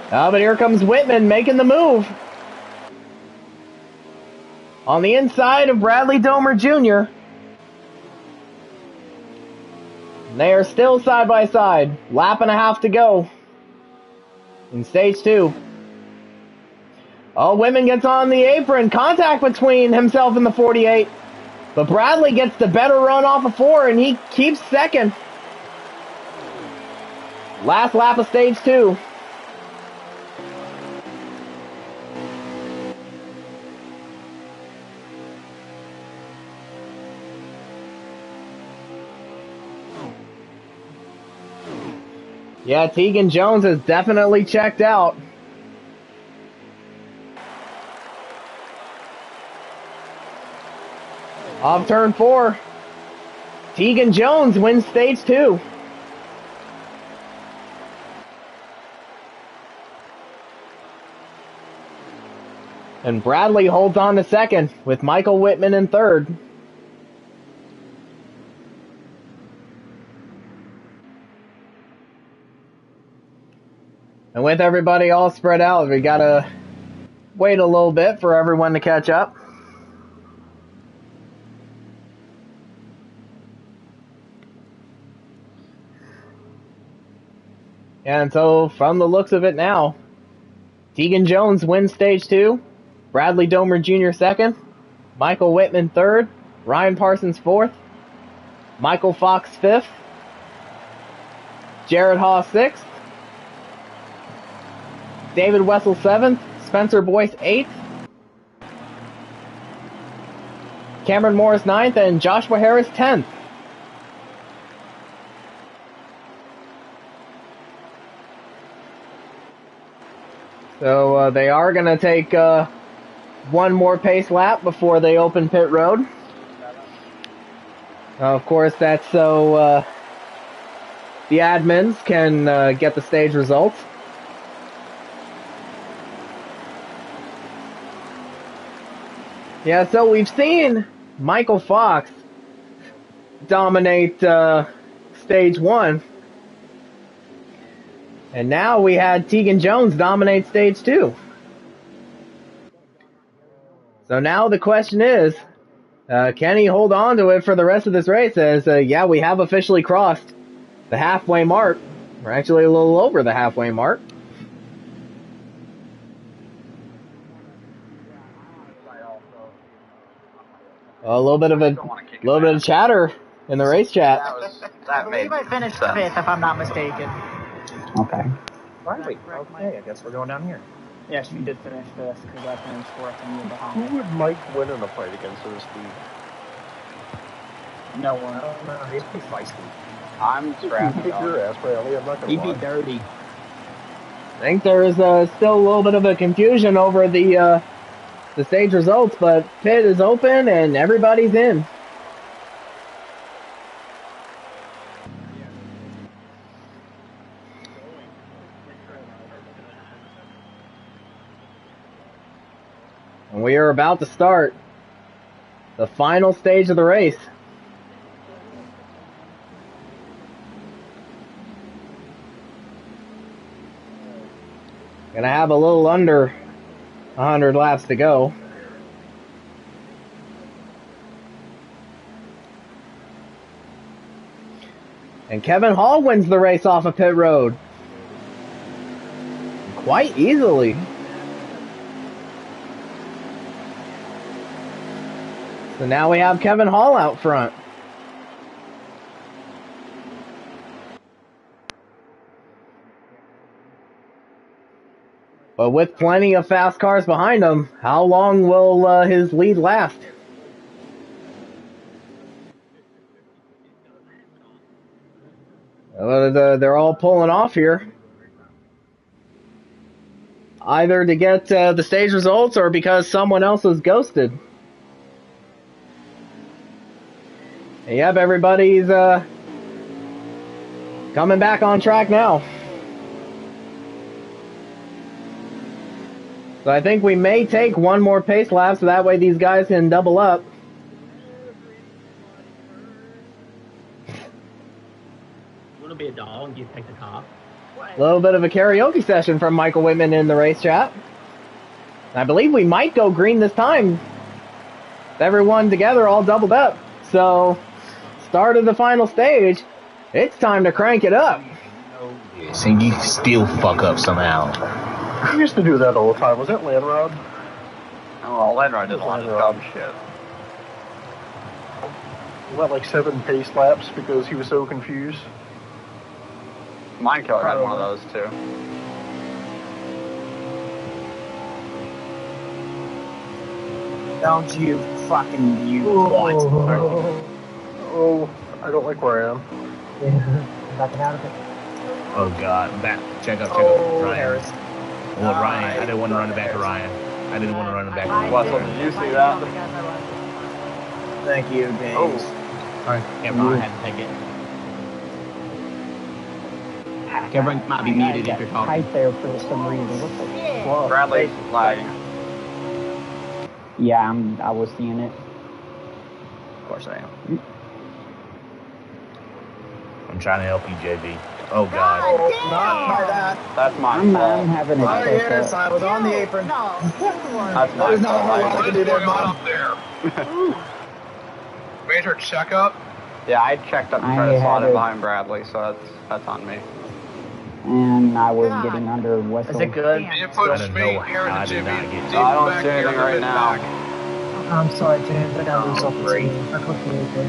But here comes Whitman making the move. On the inside of Bradley Domer Jr. They are still side by side. Lap and a half to go in stage 2. Oh, Whitman gets on the apron. Contact between himself and the 48. But Bradley gets the better run off of 4, and he keeps 2nd. Last lap of stage 2. Yeah, Tegan Jones has definitely checked out. Off turn 4. Tegan Jones wins stage 2. And Bradley holds on to 2nd with Michael Whitman in 3rd. with everybody all spread out, we gotta wait a little bit for everyone to catch up. And so, from the looks of it now, Tegan Jones wins stage 2, Bradley Domer Jr. second, Michael Whitman third, Ryan Parsons fourth, Michael Fox fifth, Jared Haas sixth, David Wessel seventh, Spencer Boyce eighth, Cameron Morris ninth, and Joshua Harris 10th. So they are going to take one more pace lap before they open pit road. Of course, that's so the admins can get the stage results. Yeah, so we've seen Michael Fox dominate stage 1. And now we had Tegan Jones dominate stage 2. So now the question is, can he hold on to it for the rest of this race? As, yeah, we have officially crossed the halfway mark. We're actually a little over the halfway mark. A little bit of chatter in the race chat. I believe I finished 5th, if I'm not mistaken. Okay. Right. Okay, I guess we're going down here. Yes, you did finish 5th because I finished 4th and you were behind. Who would Mike win in a fight against those two? No one. No, he's pretty feisty. I'm You scrapping. kick your ass, Bradley. I'm not going He'd to lie. be dirty. I think there is still a little bit of a confusion over the stage results, but pit is open and everybody's in. And we are about to start the final stage of the race. Gonna have a little under 100 laps to go. And Kevin Hall wins the race off of pit road. Quite easily. So now we have Kevin Hall out front. But with plenty of fast cars behind him, how long will his lead last? They're all pulling off here. Either to get the stage results or because someone else was ghosted. Yep, everybody's coming back on track now. So I think we may take one more pace lap so that way these guys can double up. You want to be a doll and you pick the top? A little bit of a karaoke session from Michael Whitman in the race chat. I believe we might go green this time. Everyone together all doubled up. So, start of the final stage. It's time to crank it up. Yes, and you still fuck up somehow. He used to do that all the time. Was that Landrod? Oh, Landrod did a lot of dumb shit. What, like 7 pace laps because he was so confused? Mindkiller had one of those too. Don't you fucking you twat. Oh, I don't like where I am. Yeah, backing out of it. Oh God, back. Check up, Ryan. Harris. Well, Ryan, I didn't want to run it back to Ryan. I didn't want to run it back to Ryan. Russell, did you see that? Thank you, James. Oh. Alright, Kevin had to take it. Kevin might be muted if you're talking. Height there for some reason. What the fuck? Bradley's lagging. Yeah, I was seeing it. Of course I am. I'm trying to help you, JB. Oh, God. Not by that. That's my I'm fault. having a Sorry, check Harris. I was on the apron. No, you weren't. That's my There's not a fault. whole lot I can do there, What's going on bud. up there? Major checkup. Yeah, I checked up and tried I to slot had in a- behind Bradley, so that's on me. And I was God. getting under whistle. Is it good? Damn. You I put don't me, know Aaron, how and to Jimmy not get I don't back see here, anything the right mid now. back. I'm sorry, James. I got loose off the great. team. I clicked the apron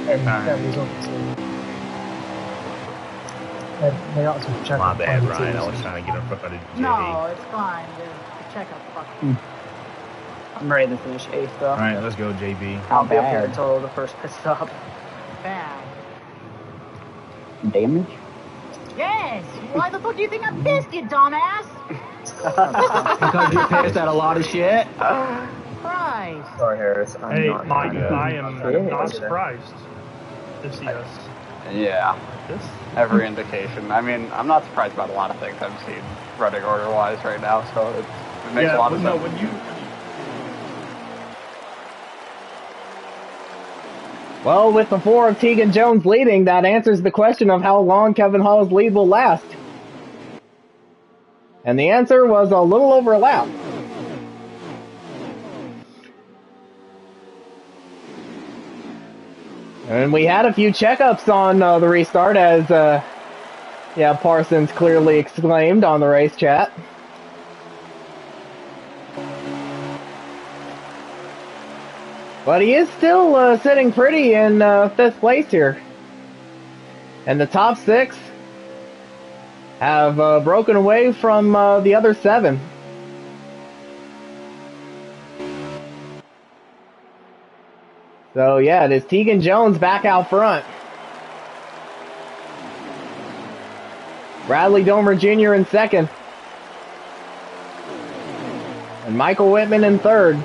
and got loose off the team. And they also checked My up bad, on the Ryan. team, I was so- trying to get in front of JD. No, it's fine, dude. The checkup fucking. I'm ready to finish 8th, though. All right, let's go, JB. How I'll be up here bad? until the first pit stop. Bad. Damage? Yes! Why the fuck do you think I'm pissed, you dumbass? Because you pissed at a lot of shit. Christ. Sorry, Harris. I'm Hey, not Mike, gonna- I am Yeah. not surprised to see us. Yeah, This. every indication. I mean, I'm not surprised about a lot of things I've seen running order-wise right now, so it makes a lot of sense. When you. Well, with the 4 of Tegan Jones leading, that answers the question of how long Kevin Hall's lead will last. And the answer was a little over a lap. And we had a few checkups on the restart, as Parsons clearly exclaimed on the race chat. But he is still sitting pretty in 5th place here. And the top 6 have broken away from the other 7. So yeah, it is Tegan Jones back out front. Bradley Domer Jr. in 2nd. And Michael Whitman in 3rd.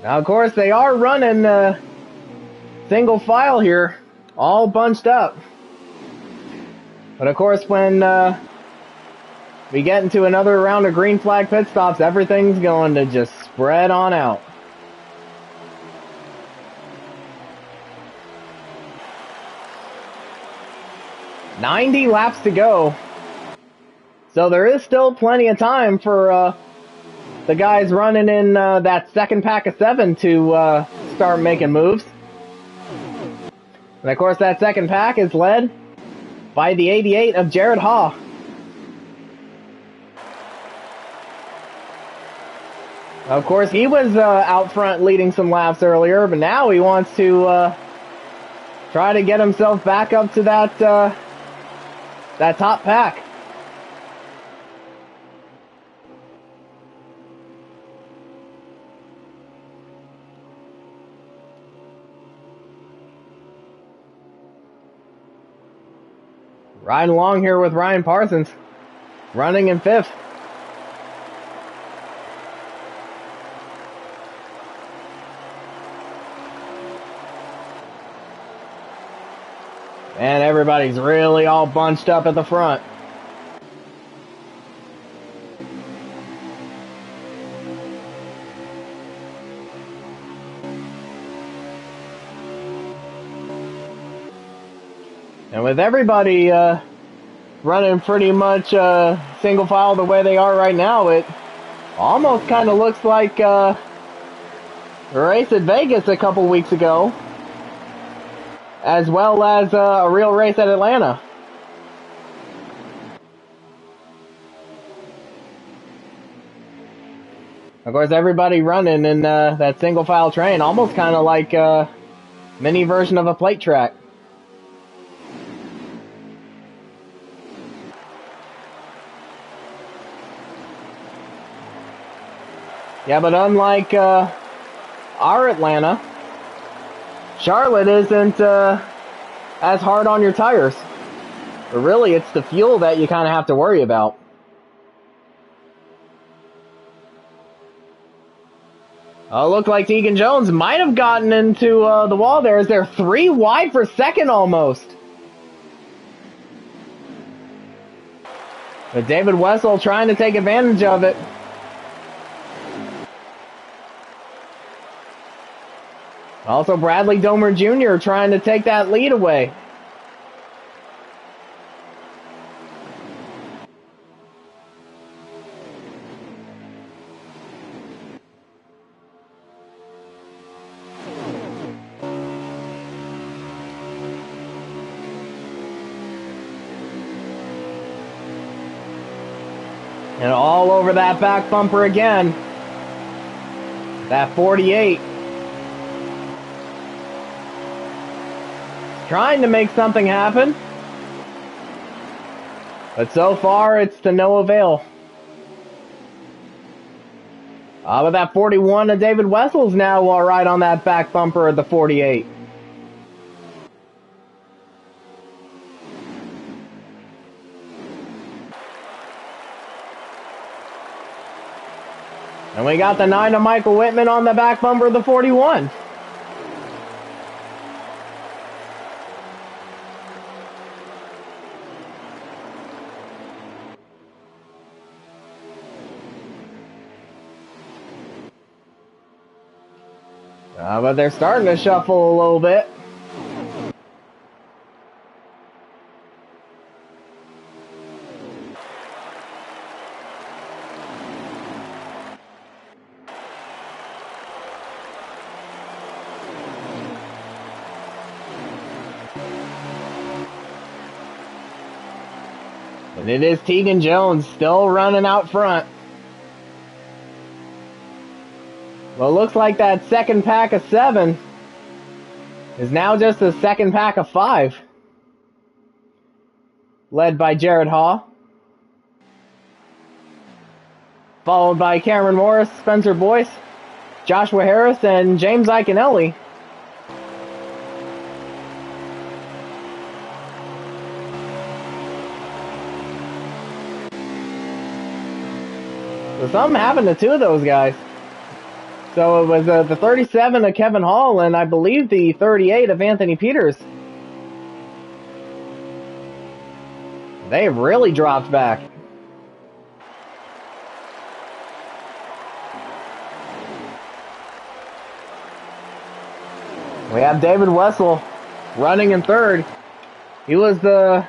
Now, of course, they are running single file here, all bunched up. But, of course, when we get into another round of green flag pit stops, everything's going to just spread on out. "90 laps to go." So there is still plenty of time for the guys running in that second pack of 7 to start making moves. And of course that second pack is led by the 88 of Jared Haw. Of course he was out front leading some laps earlier, but now he wants to try to get himself back up to that that top pack. Riding along here with Ryan Parsons, running in 5th. And everybody's really all bunched up at the front. And with everybody running pretty much single file the way they are right now, it almost kind of looks like the race at Vegas a couple weeks ago, as well as a real race at Atlanta. Of course, everybody running in that single file train, almost kind of like a mini version of a plate track. Yeah, but unlike our Atlanta, Charlotte isn't as hard on your tires. But really, it's the fuel that you kind of have to worry about. Looked like Tegan Jones might have gotten into the wall there, as they're 3 wide for second almost. But David Wessel trying to take advantage of it. Also, Bradley Domer Jr. trying to take that lead away. And all over that back bumper again. That 48. Trying to make something happen. But so far, it's to no avail. But that 41 of David Wessel's now right on that back bumper of the 48. And we got the 9 of Michael Whitman on the back bumper of the 41. But they're starting to shuffle a little bit. And it is Tegan Jones still running out front. Well, it looks like that second pack of 7 is now just a second pack of 5. Led by Jared Haw. Followed by Cameron Morris, Spencer Boyce, Joshua Harris, and James Iconelli. So something happened to 2 of those guys. So it was the 37 of Kevin Hall and I believe the 38 of Anthony Peters. They have really dropped back. We have David Wessel running in 3rd. He was the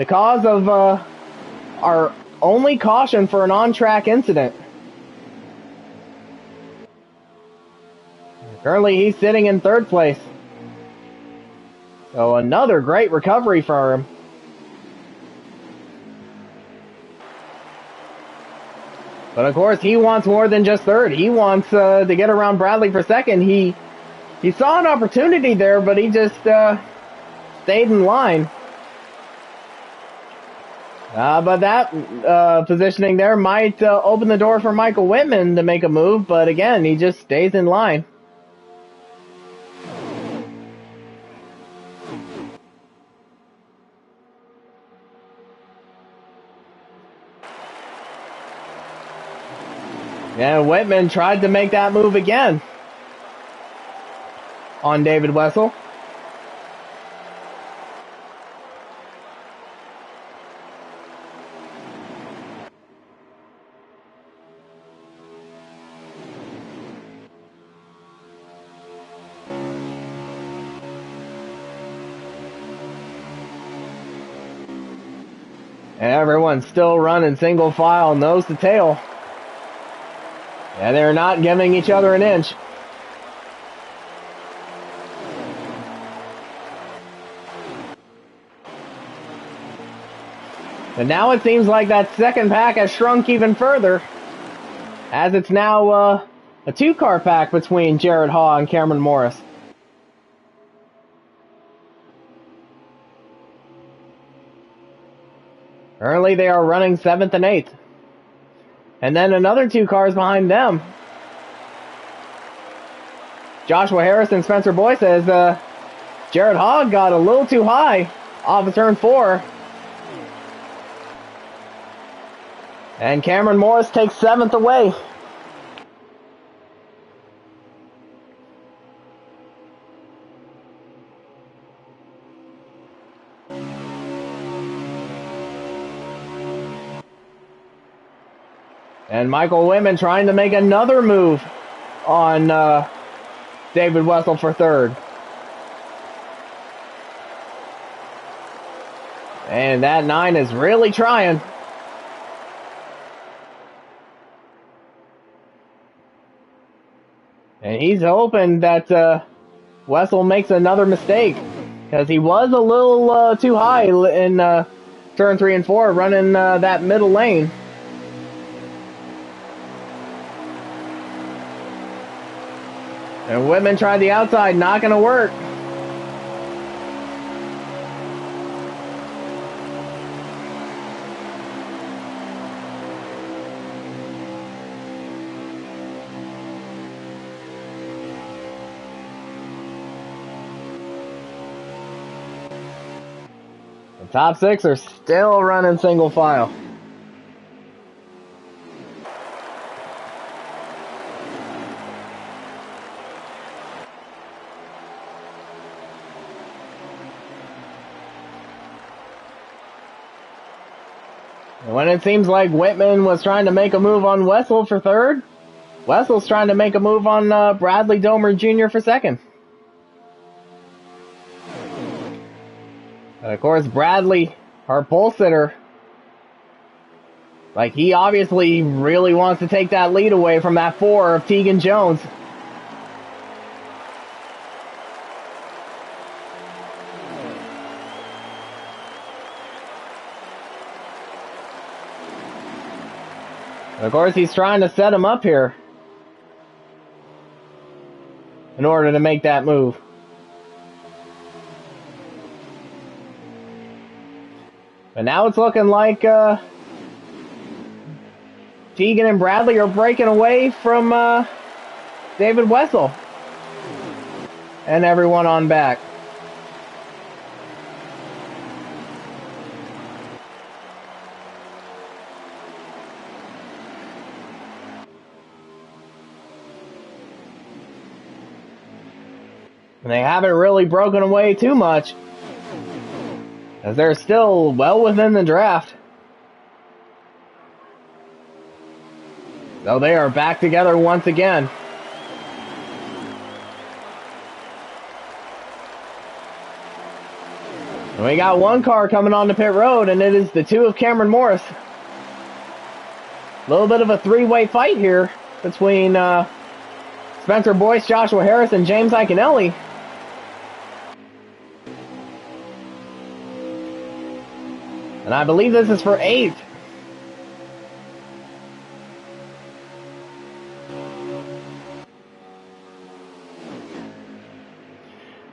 cause of our only caution for an on-track incident. Currently, he's sitting in 3rd place. So another great recovery for him. But of course, he wants more than just 3rd. He wants to get around Bradley for 2nd. He saw an opportunity there, but he just stayed in line. But that positioning there might open the door for Michael Whitman to make a move, but again, he just stays in line. And Whitman tried to make that move again on David Wessel. And everyone's still running single file, nose to tail. And they're not giving each other an inch. And now it seems like that second pack has shrunk even further, as it's now a 2-car pack between Jared Haw and Cameron Morris. Currently they are running 7th and 8th. And then another 2 cars behind them. Joshua Harris and Spencer Boyce says Jared Hogg got a little too high off of turn 4. And Cameron Morris takes 7th away. And Michael Whitman trying to make another move on David Wessel for third. And that 9 is really trying. And he's hoping that Wessel makes another mistake, because he was a little too high in turn 3 and 4, running that middle lane. And Whitman tried the outside, not going to work. The top 6 are still running single file. And when it seems like Whitman was trying to make a move on Wessel for third, Wessel's trying to make a move on Bradley Domer Jr. for second. And of course, Bradley, our pole sitter, like, he obviously really wants to take that lead away from that 4 of Tegan Jones. And of course, he's trying to set him up here in order to make that move. But now it's looking like Tegan and Bradley are breaking away from David Wessel and everyone on back. And they haven't really broken away too much, as they're still well within the draft. So they are back together once again. And we got one car coming on the pit road, and it is the 2 of Cameron Morris. A little bit of a three-way fight here between Spencer Boyce, Joshua Harris, and James Iaconelli. And I believe this is for 8th.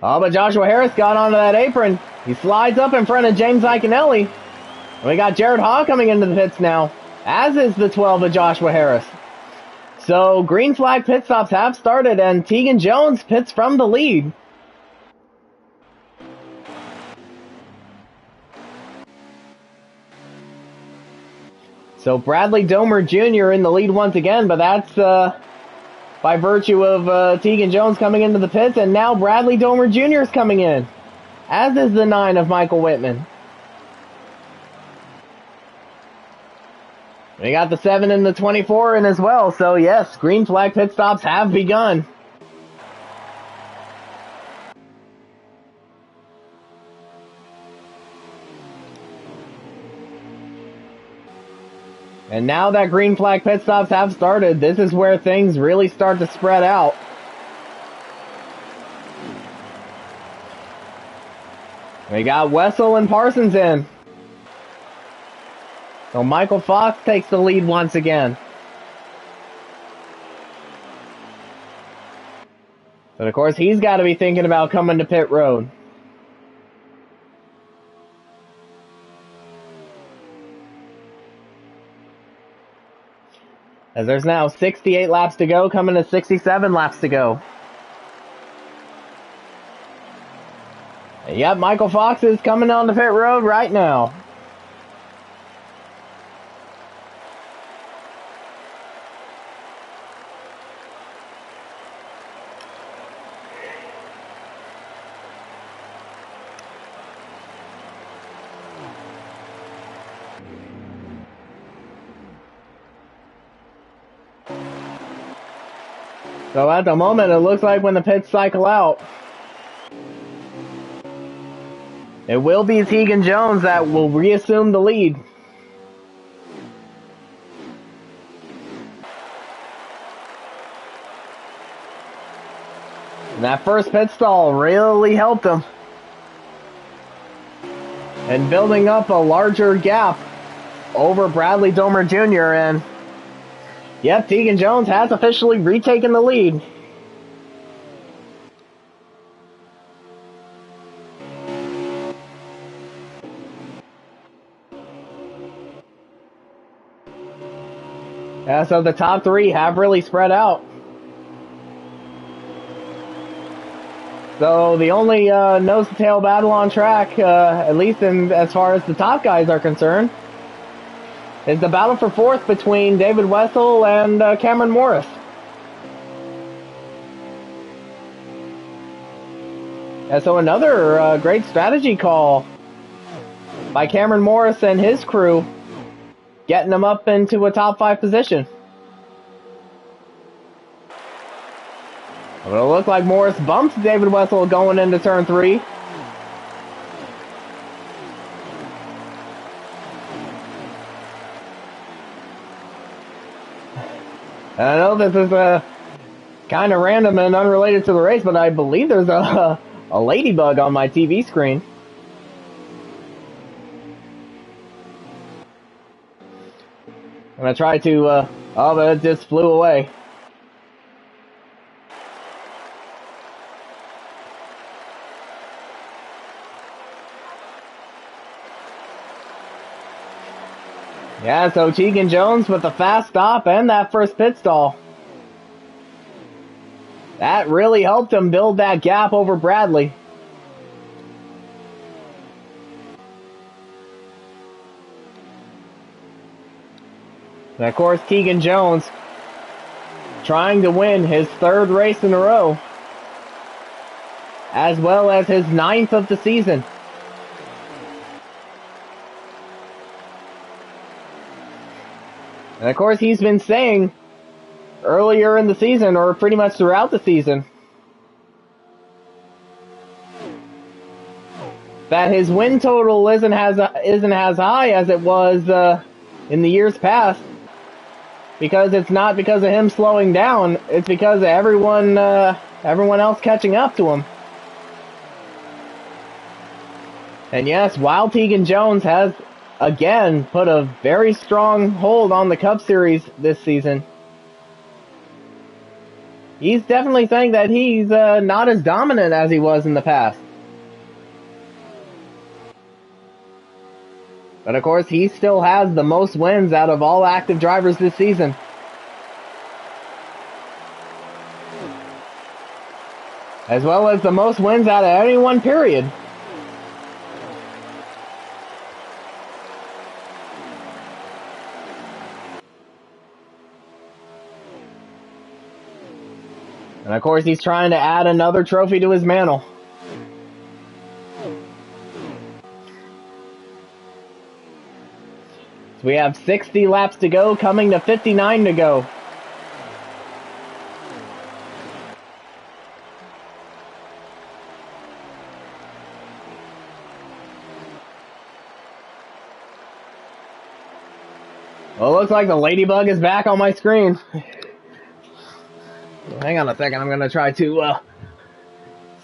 Oh, but Joshua Harris got onto that apron. He slides up in front of James Iaconelli. And we got Jared Haw coming into the pits now, as is the 12 of Joshua Harris. So green flag pit stops have started, and Tegan Jones pits from the lead. So Bradley Domer Jr. in the lead once again, but that's by virtue of Tegan Jones coming into the pits, and now Bradley Domer Jr. is coming in, as is the 9 of Michael Whitman. We got the 7 and the 24 in as well, so yes, green flag pit stops have begun. And now that green flag pit stops have started, this is where things really start to spread out. We got Wessel and Parsons in. So Michael Fox takes the lead once again. But of course, he's got to be thinking about coming to pit road. As there's now 68 laps to go, coming to 67 laps to go. And yep, Michael Fox is coming on the pit road right now. So at the moment, it looks like when the pits cycle out, it will be Tegan Jones that will reassume the lead. And that first pit stall really helped him. And building up a larger gap over Bradley Domer Jr. And yep, Tegan Jones has officially retaken the lead. Yeah, so the top three have really spread out. So the only nose-to-tail battle on track, at least as far as the top guys are concerned, is the battle for fourth between David Wessel and Cameron Morris. And so another great strategy call by Cameron Morris and his crew, getting them up into a top 5 position. It'll look like Morris bumps David Wessel going into turn 3. And I know this is kind of random and unrelated to the race, but I believe there's a ladybug on my TV screen. I'm going to try to, oh, but it just flew away. Yeah, so Tegan Jones with the fast stop and that first pit stall. That really helped him build that gap over Bradley. And of course, Tegan Jones trying to win his 3rd race in a row, as well as his 9th of the season. And of course, he's been saying earlier in the season, or pretty much throughout the season, that his win total isn't as high as it was in the years past, because it's not because of him slowing down, it's because of everyone else catching up to him. And yes, while Tegan Jones has again put a very strong hold on the Cup Series this season, he's definitely saying that he's not as dominant as he was in the past. But of course, he still has the most wins out of all active drivers this season. As well as the most wins out of any one period. And of course, he's trying to add another trophy to his mantle. So we have 60 laps to go, coming to 59 to go. Well, it looks like the ladybug is back on my screen. Hang on a second, I'm going to try to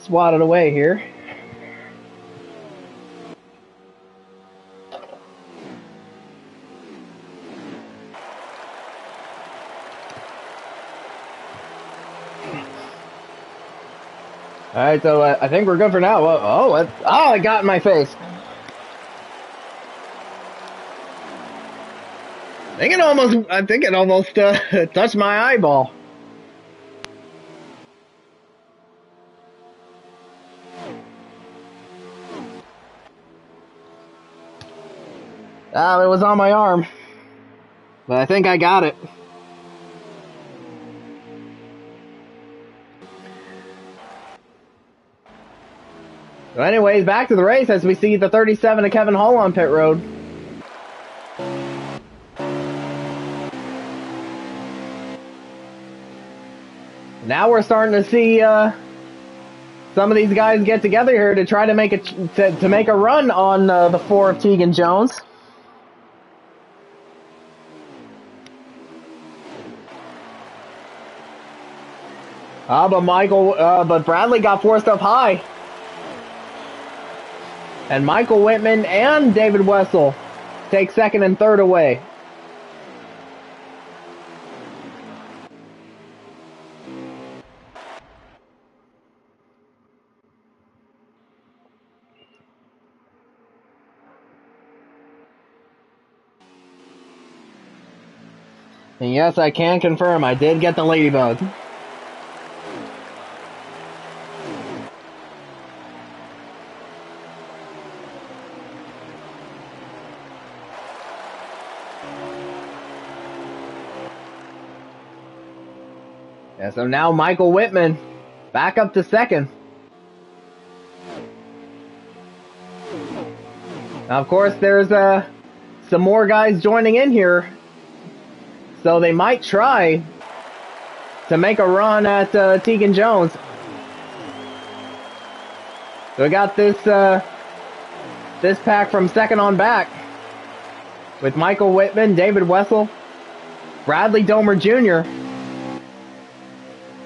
swat it away here. Alright, so I think we're good for now. Oh, it got in my face. I think it almost touched my eyeball. It was on my arm, but I think I got it. So anyways, back to the race as we see the 37 of Kevin Hall on pit road. Now we're starting to see some of these guys get together here to try to make to make a run on the 4 of Tegan Jones. But Bradley got forced up high. And Michael Whitman and David Wessel take second and third away. And yes, I can confirm I did get the ladybug. Yeah, so now Michael Whitman back up to second. Now, of course, there's some more guys joining in here. So they might try to make a run at Tegan Jones. So we got this pack from second on back with Michael Whitman, David Wessel, Bradley Domer Jr.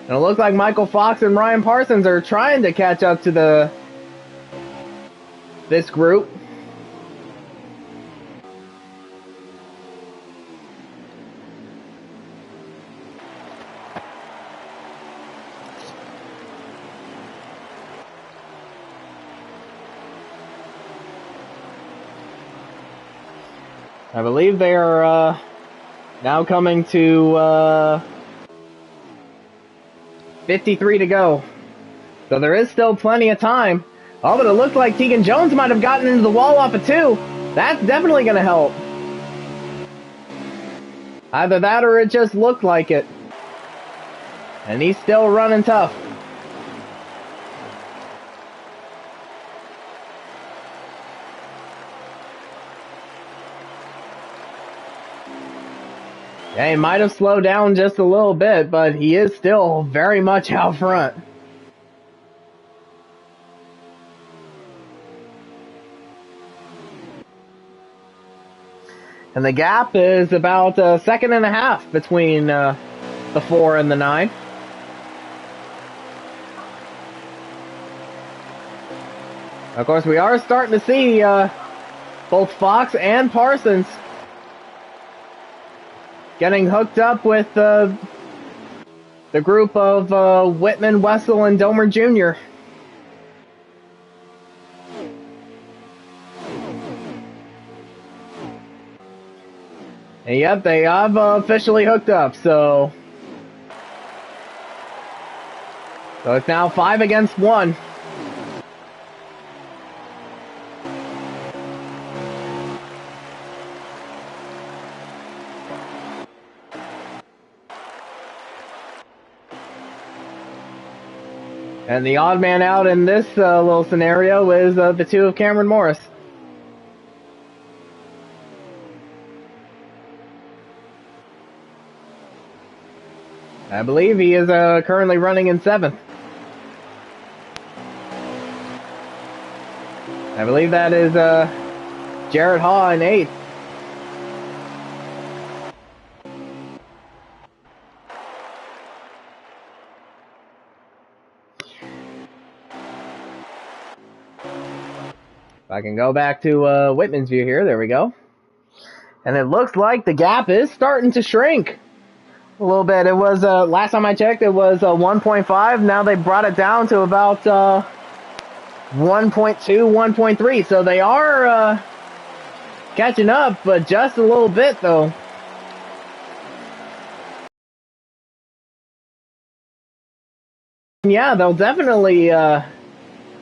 And it looks like Michael Fox and Ryan Parsons are trying to catch up to this group. I believe they are now coming to 53 to go. So there is still plenty of time. Oh, but it looks like Tegan Jones might have gotten into the wall off of 2. That's definitely going to help. Either that or it just looked like it. And he's still running tough. Yeah, he might have slowed down just a little bit, but he is still very much out front. And the gap is about a second and a half between the 4 and the 9. Of course, we are starting to see both Fox and Parsons getting hooked up with the group of Whitman, Wessel, and Domer Jr. And yep, they have officially hooked up, so it's now 5 against 1. And the odd man out in this little scenario is the 2 of Cameron Morris. I believe he is currently running in 7th. I believe that is Jared Haw in 8th. If I can go back to Whitman's view here, there we go. And it looks like the gap is starting to shrink a little bit. It was, last time I checked, it was 1.5. Now they brought it down to about 1.2, 1.3. So they are catching up, but just a little bit, though. Yeah, they'll definitely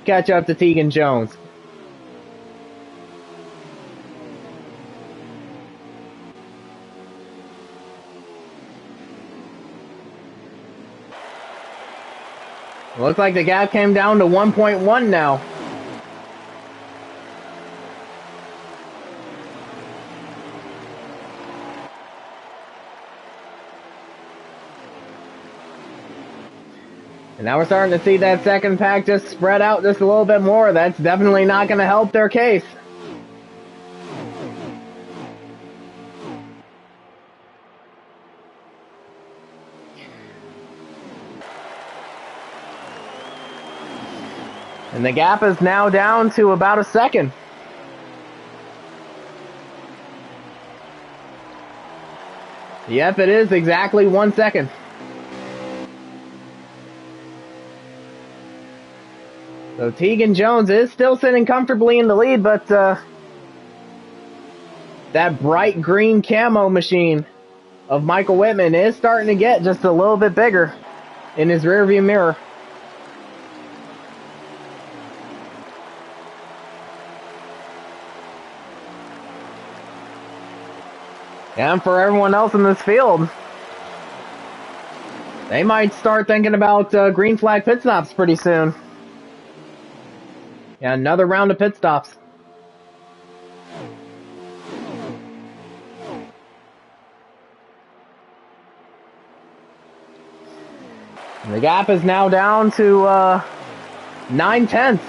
catch up to Tegan Jones. Looks like the gap came down to 1.1 now. Now we're starting to see that second pack just spread out just a little bit more. That's definitely not going to help their case. And the gap is now down to about a second. Yep, it is exactly 1 second. So Tegan Jones is still sitting comfortably in the lead, but that bright green camo machine of Michael Whitman is starting to get just a little bit bigger in his rearview mirror. And for everyone else in this field, they might start thinking about green flag pit stops pretty soon. Yeah, another round of pit stops. And the gap is now down to 9/10.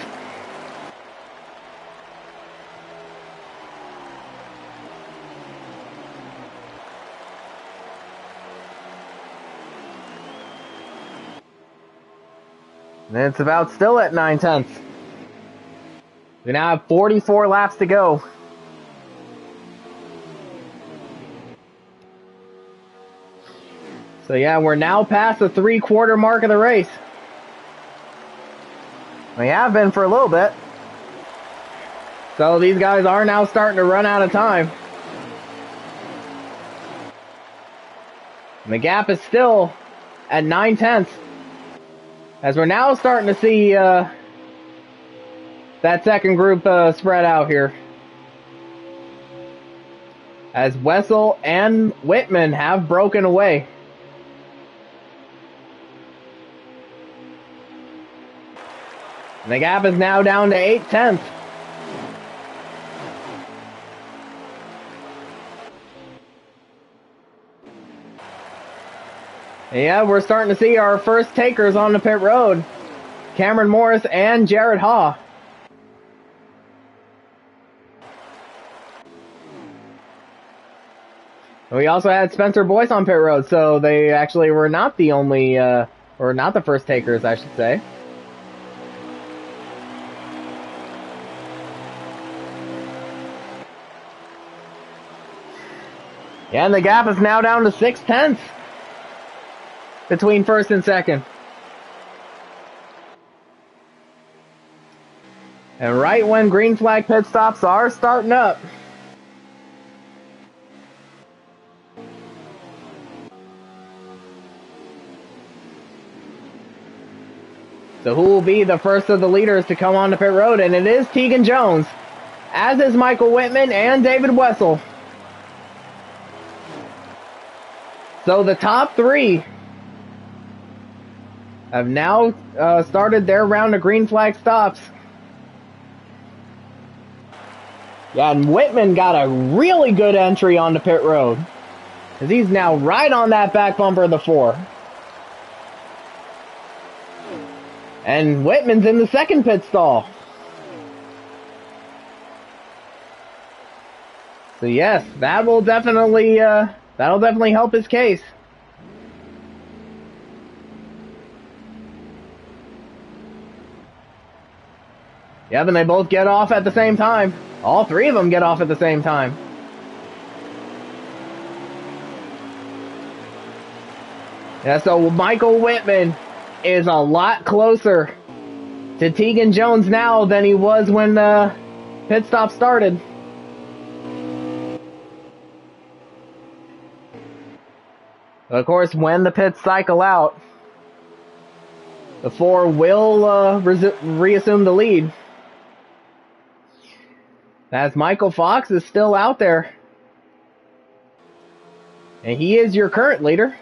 And it's about still at 9/10. We now have 44 laps to go. So yeah, we're now past the 3/4 mark of the race. We have been for a little bit. So these guys are now starting to run out of time. And the gap is still at 9/10. As we're now starting to see that second group spread out here. As Wessel and Whitman have broken away. And the gap is now down to 8/10. Yeah, we're starting to see our first takers on the pit road. Cameron Morris and Jared Haw. We also had Spencer Boyce on pit road, so they actually were not the only, or not the first takers, I should say. Yeah, and the gap is now down to 6/10 between first and second. And right when green flag pit stops are starting up, so who will be the first of the leaders to come on the pit road? And it is Tegan Jones, as is Michael Whitman and David Wessel. So the top three have now started their round of green flag stops. Yeah, and Whitman got a really good entry on the pit road, as he's now right on that back bumper of the 4. And Whitman's in the second pit stall. So yes, that will definitely that'll definitely help his case. Yep, and they both get off at the same time. All three of them get off at the same time. Yeah, so Michael Whitman is a lot closer to Tegan Jones now than he was when the pit stop started. Of course, when the pits cycle out, the 4 will reassume the lead. As Michael Fox is still out there. And he is your current leader.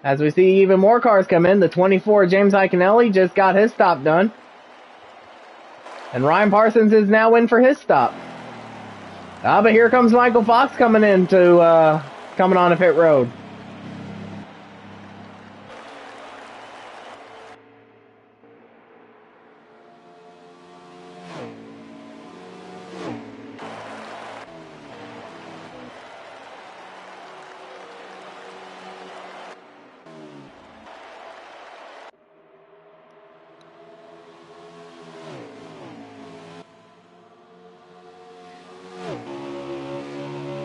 As we see even more cars come in, the 24 James Iaconelli just got his stop done. And Ryan Parsons is now in for his stop. But here comes Michael Fox coming in to coming on the pit road.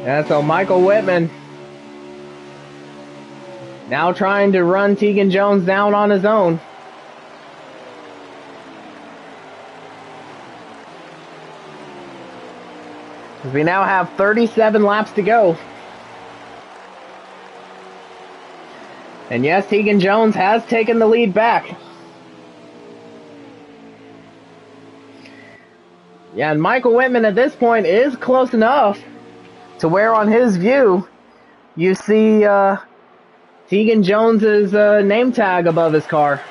Yeah, so Michael Whitman now trying to run Tegan Jones down on his own. We now have 37 laps to go. And yes, Tegan Jones has taken the lead back. Yeah, and Michael Whitman at this point is close enough to where on his view you see Tegan Jones's name tag above his car.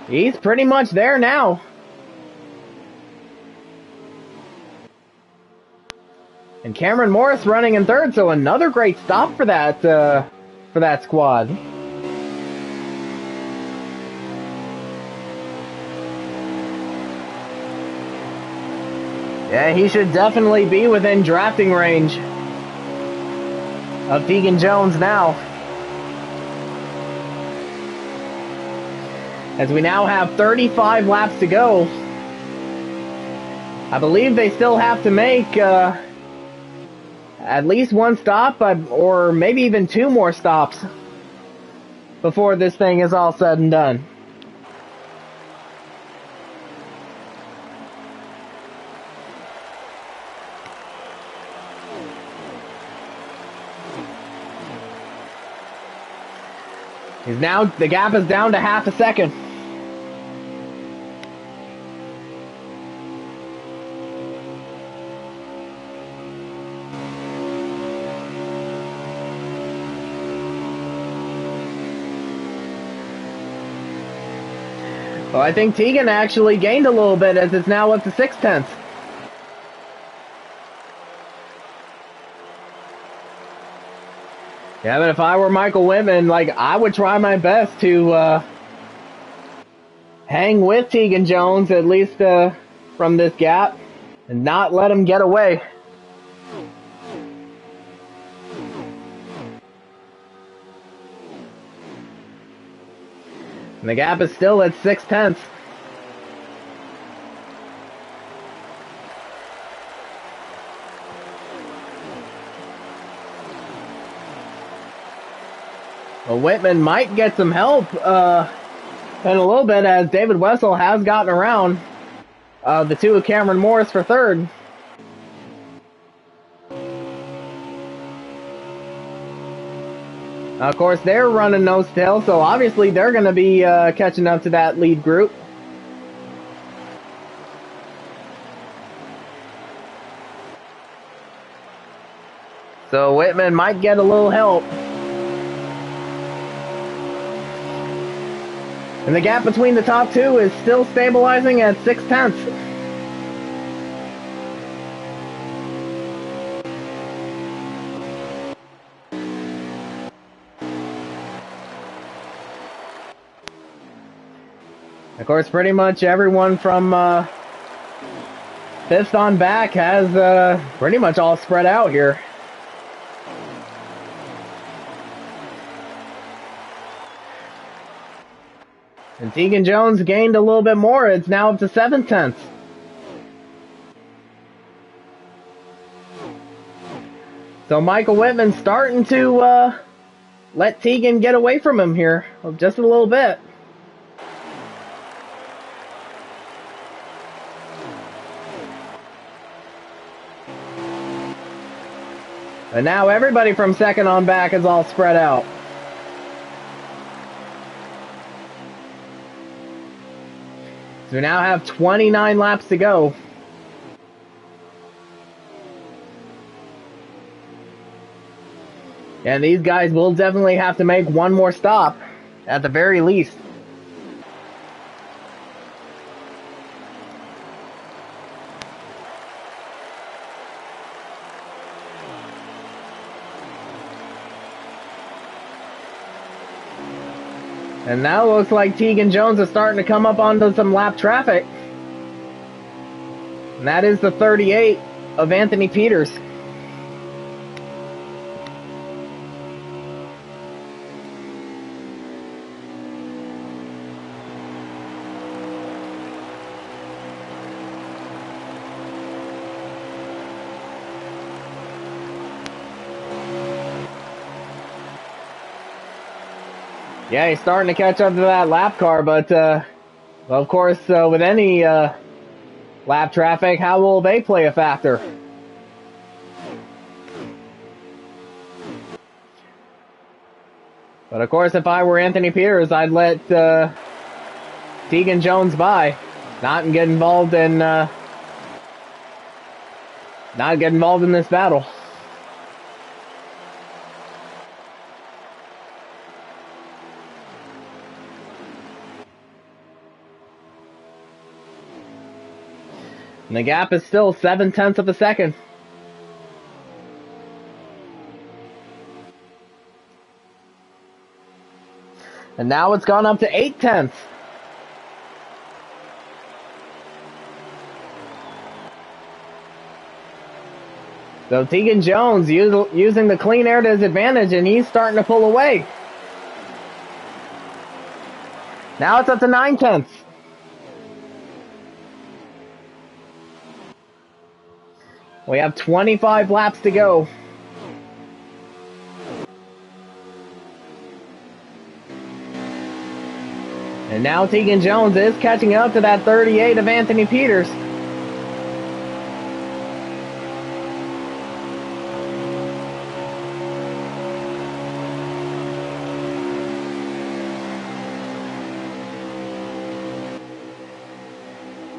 He's pretty much there now. And Cameron Morris running in third, so another great stop for that squad. Yeah, he should definitely be within drafting range of Tegan Jones now. As we now have 35 laps to go. I believe they still have to make at least one stop, or maybe even two more stops before this thing is all said and done. The gap is down to half a second. Well, I think Tegan actually gained a little bit as it's now up to 6/10. Yeah, but if I were Michael Whitman, I would try my best to hang with Tegan Jones, at least from this gap, and not let him get away. And the gap is still at 6/10. Well, Whitman might get some help in a little bit, as David Wessel has gotten around the two of Cameron Morris for third. Of course, they're running nose tail, so obviously they're going to be catching up to that lead group. So Whitman might get a little help. And the gap between the top two is still stabilizing at 6/10. Of course, pretty much everyone from fifth on back has pretty much all spread out here. And Tegan Jones gained a little bit more. It's now up to 7/10. So Michael Whitman starting to let Tegan get away from him here just a little bit. And now everybody from second on back is all spread out. So we now have 29 laps to go. And these guys will definitely have to make one more stop, at the very least. And now it looks like Tegan Jones is starting to come up onto some lap traffic. And that is the 38 of Anthony Peters. Yeah, he's starting to catch up to that lap car, but, well, of course, with any lap traffic, how will they play a factor? But, of course, if I were Anthony Peters, I'd let Tegan Jones by, not get involved in this battle. And the gap is still 0.7 of a second. And now it's gone up to 0.8. So Tegan Jones using the clean air to his advantage, and he's starting to pull away. Now it's up to 0.9. We have 25 laps to go. And now Tegan Jones is catching up to that 38 of Anthony Peters.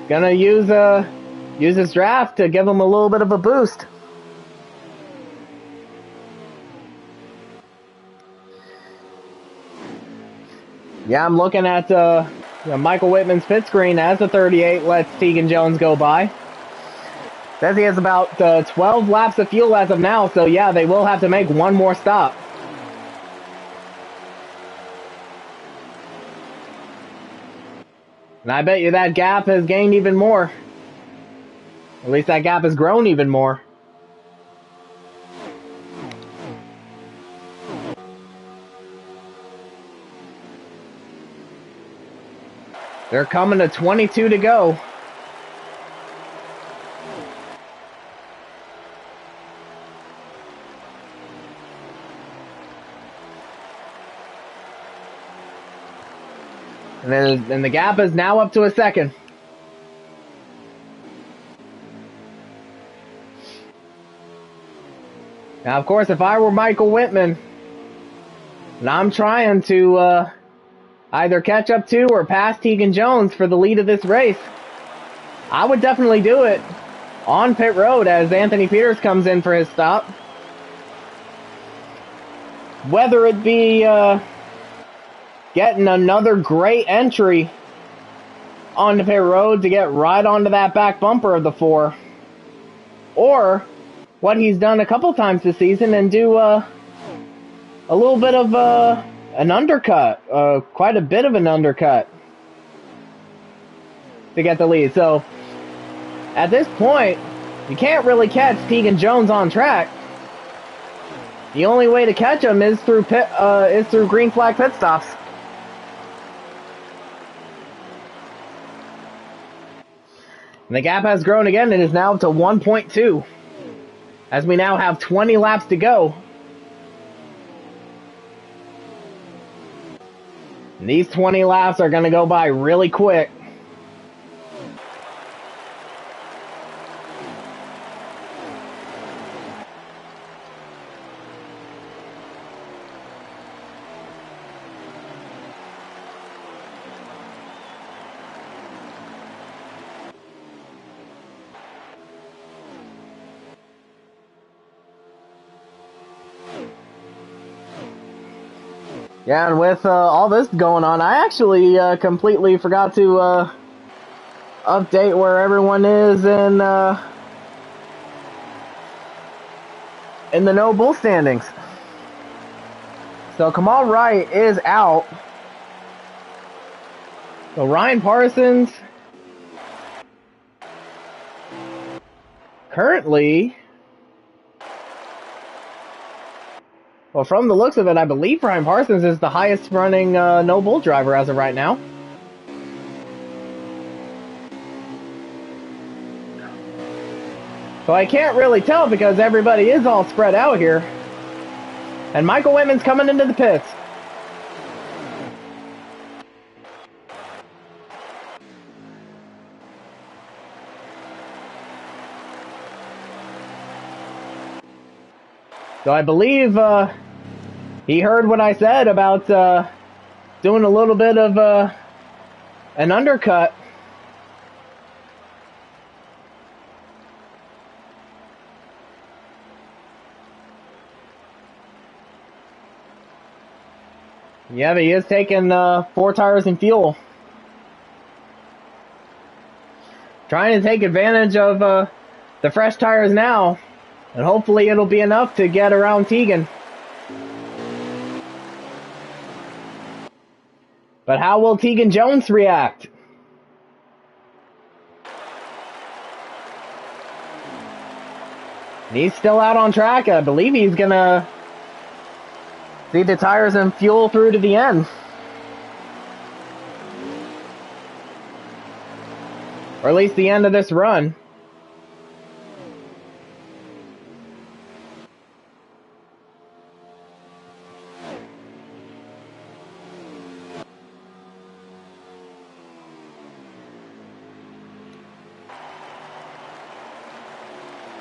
Gonna use his draft to give him a little bit of a boost. Yeah, I'm looking at Michael Whitman's pit screen as the 38 lets Tegan Jones go by. Says he has about 12 laps of fuel as of now, so yeah, they will have to make one more stop. And I bet you that gap has gained even more. At least that gap has grown even more. They're coming to 22 to go. And the gap is now up to a second. Now, of course, if I were Michael Whitman, and I'm trying to either catch up to or pass Tegan Jones for the lead of this race, I would definitely do it on pit road as Anthony Peters comes in for his stop. Whether it be getting another great entry on the pit road to get right onto that back bumper of the 4, or what he's done a couple times this season and do a little bit of an undercut, quite a bit of an undercut to get the lead. So at this point, you can't really catch Tegan Jones on track. The only way to catch him is through green flag pit stops. And the gap has grown again. It is now up to 1.2 as we now have 20 laps to go. And these 20 laps are going to go by really quick. Yeah, and with all this going on, I actually completely forgot to update where everyone is in the no bull standings. So Kamal Wright is out. So Ryan Parsons currently, well, from the looks of it, I believe Ryan Parsons is the highest running no bull driver as of right now. So I can't really tell because everybody is all spread out here. And Michael Whitman's coming into the pits. So I believe he heard what I said about doing a little bit of an undercut. Yeah, but he is taking 4 tires and fuel. Trying to take advantage of the fresh tires now. And hopefully it'll be enough to get around Tegan. But how will Tegan Jones react? He's still out on track. I believe he's going to see the tires and fuel through to the end. Or at least the end of this run.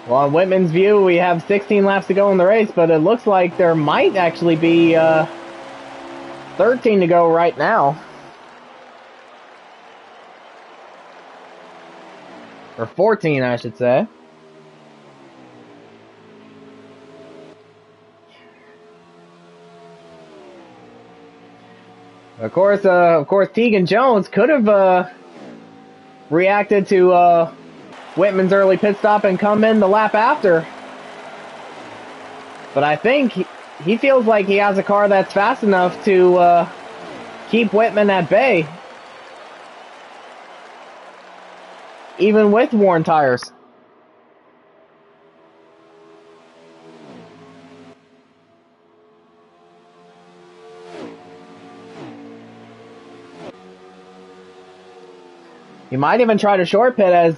Well, on Whitman's view, we have 16 laps to go in the race, but it looks like there might actually be 13 to go right now. Or 14, I should say. Of course, Tegan Jones could have reacted to Whitman's early pit stop and come in the lap after. But I think he feels like he has a car that's fast enough to keep Whitman at bay, even with worn tires. He might even try to short pit as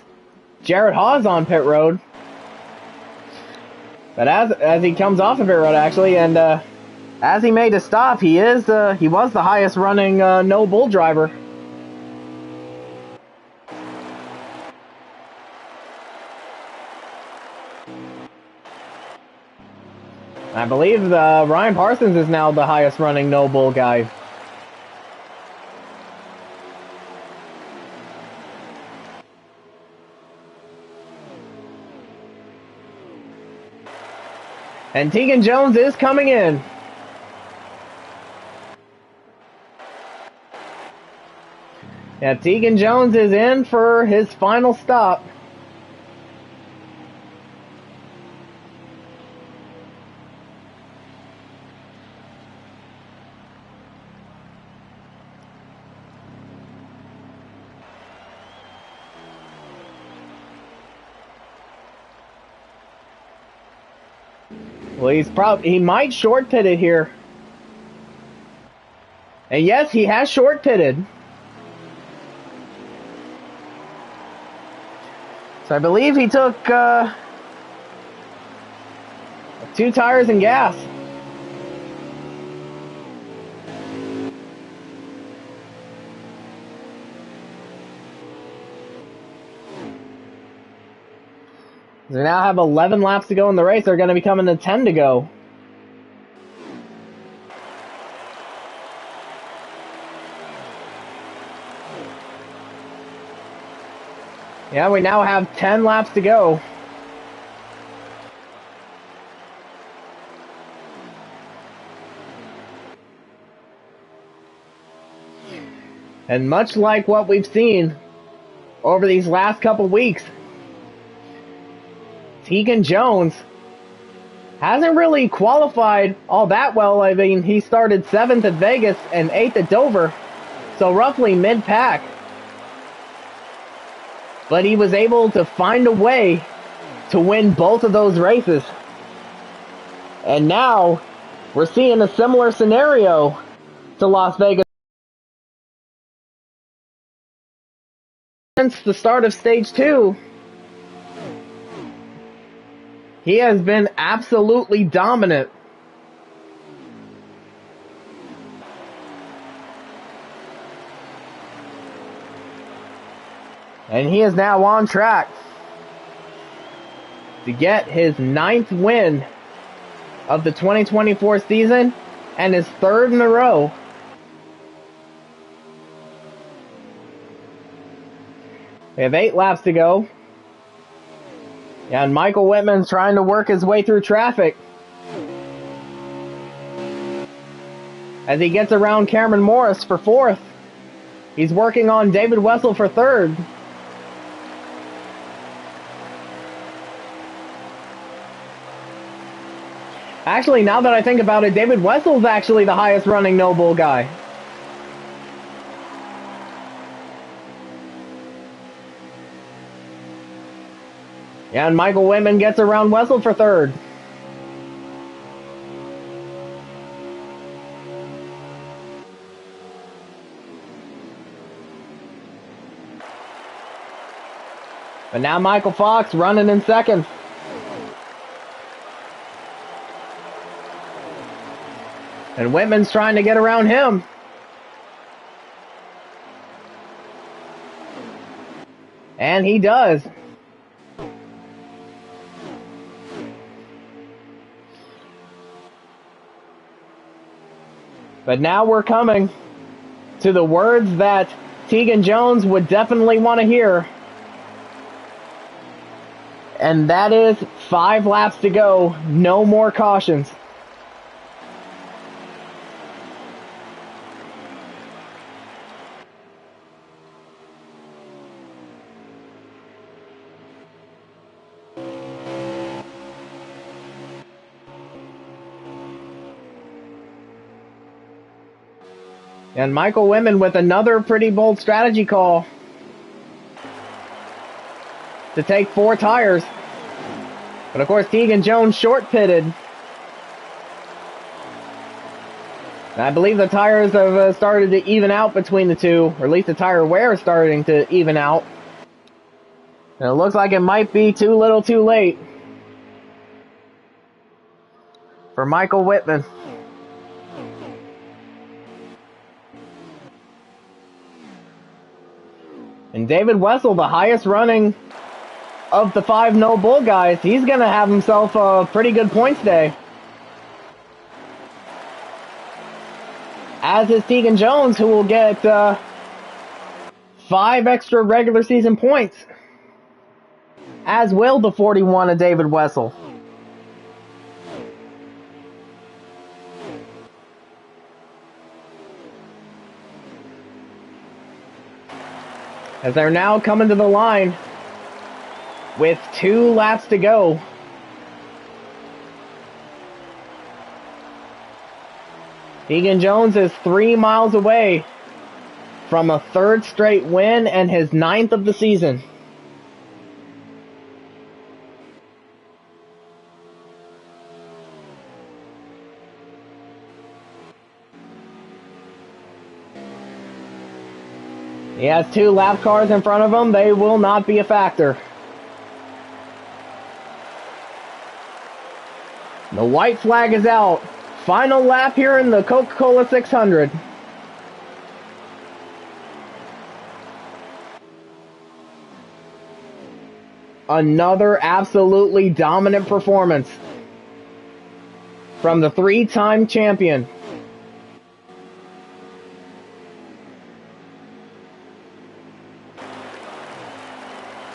Jared Hawes on pit road. But as he comes off of pit road, actually, and as he made a stop, he was the highest running no bull driver. I believe Ryan Parsons is now the highest running no bull guy. And Tegan Jones is coming in. Yeah, Tegan Jones is in for his final stop. Well, he might short pit it here. And yes, he has short pitted. So I believe he took 2 tires and gas. We now have 11 laps to go in the race. They're going to be coming to 10 to go. Yeah, we now have 10 laps to go. And much like what we've seen over these last couple weeks, Tegan Jones hasn't really qualified all that well. I mean, he started 7th at Vegas and 8th at Dover, so roughly mid-pack. But he was able to find a way to win both of those races. And now we're seeing a similar scenario to Las Vegas. Since the start of Stage 2, he has been absolutely dominant. And he is now on track to get his 9th win of the 2024 season and his third in a row. We have 8 laps to go. And Michael Whitman's trying to work his way through traffic as he gets around Cameron Morris for 4th. He's working on David Wessel for 3rd. Actually, now that I think about it, David Wessel's actually the highest running No Bull guy. Yeah, and Michael Whitman gets around Wessel for 3rd. But now Michael Fox running in 2nd. And Whitman's trying to get around him. And he does. But now we're coming to the words that Tegan Jones would definitely want to hear. And that is 5 laps to go. No more cautions. And Michael Whitman with another pretty bold strategy call to take 4 tires. But of course, Tegan Jones short pitted. And I believe the tires have started to even out between the two, or at least the tire wear is starting to even out. And it looks like it might be too little too late for Michael Whitman. And David Wessel, the highest running of the 5 No Bull guys, he's going to have himself a pretty good points day. As is Tegan Jones, who will get 5 extra regular season points. As will the 41 of David Wessel. As they're now coming to the line with 2 laps to go. Tegan Jones is 3 miles away from a 3rd straight win and his 9th of the season. He has 2 lap cars in front of him. They will not be a factor. The white flag is out. Final lap here in the Coca-Cola 600. Another absolutely dominant performance from the 3-time champion.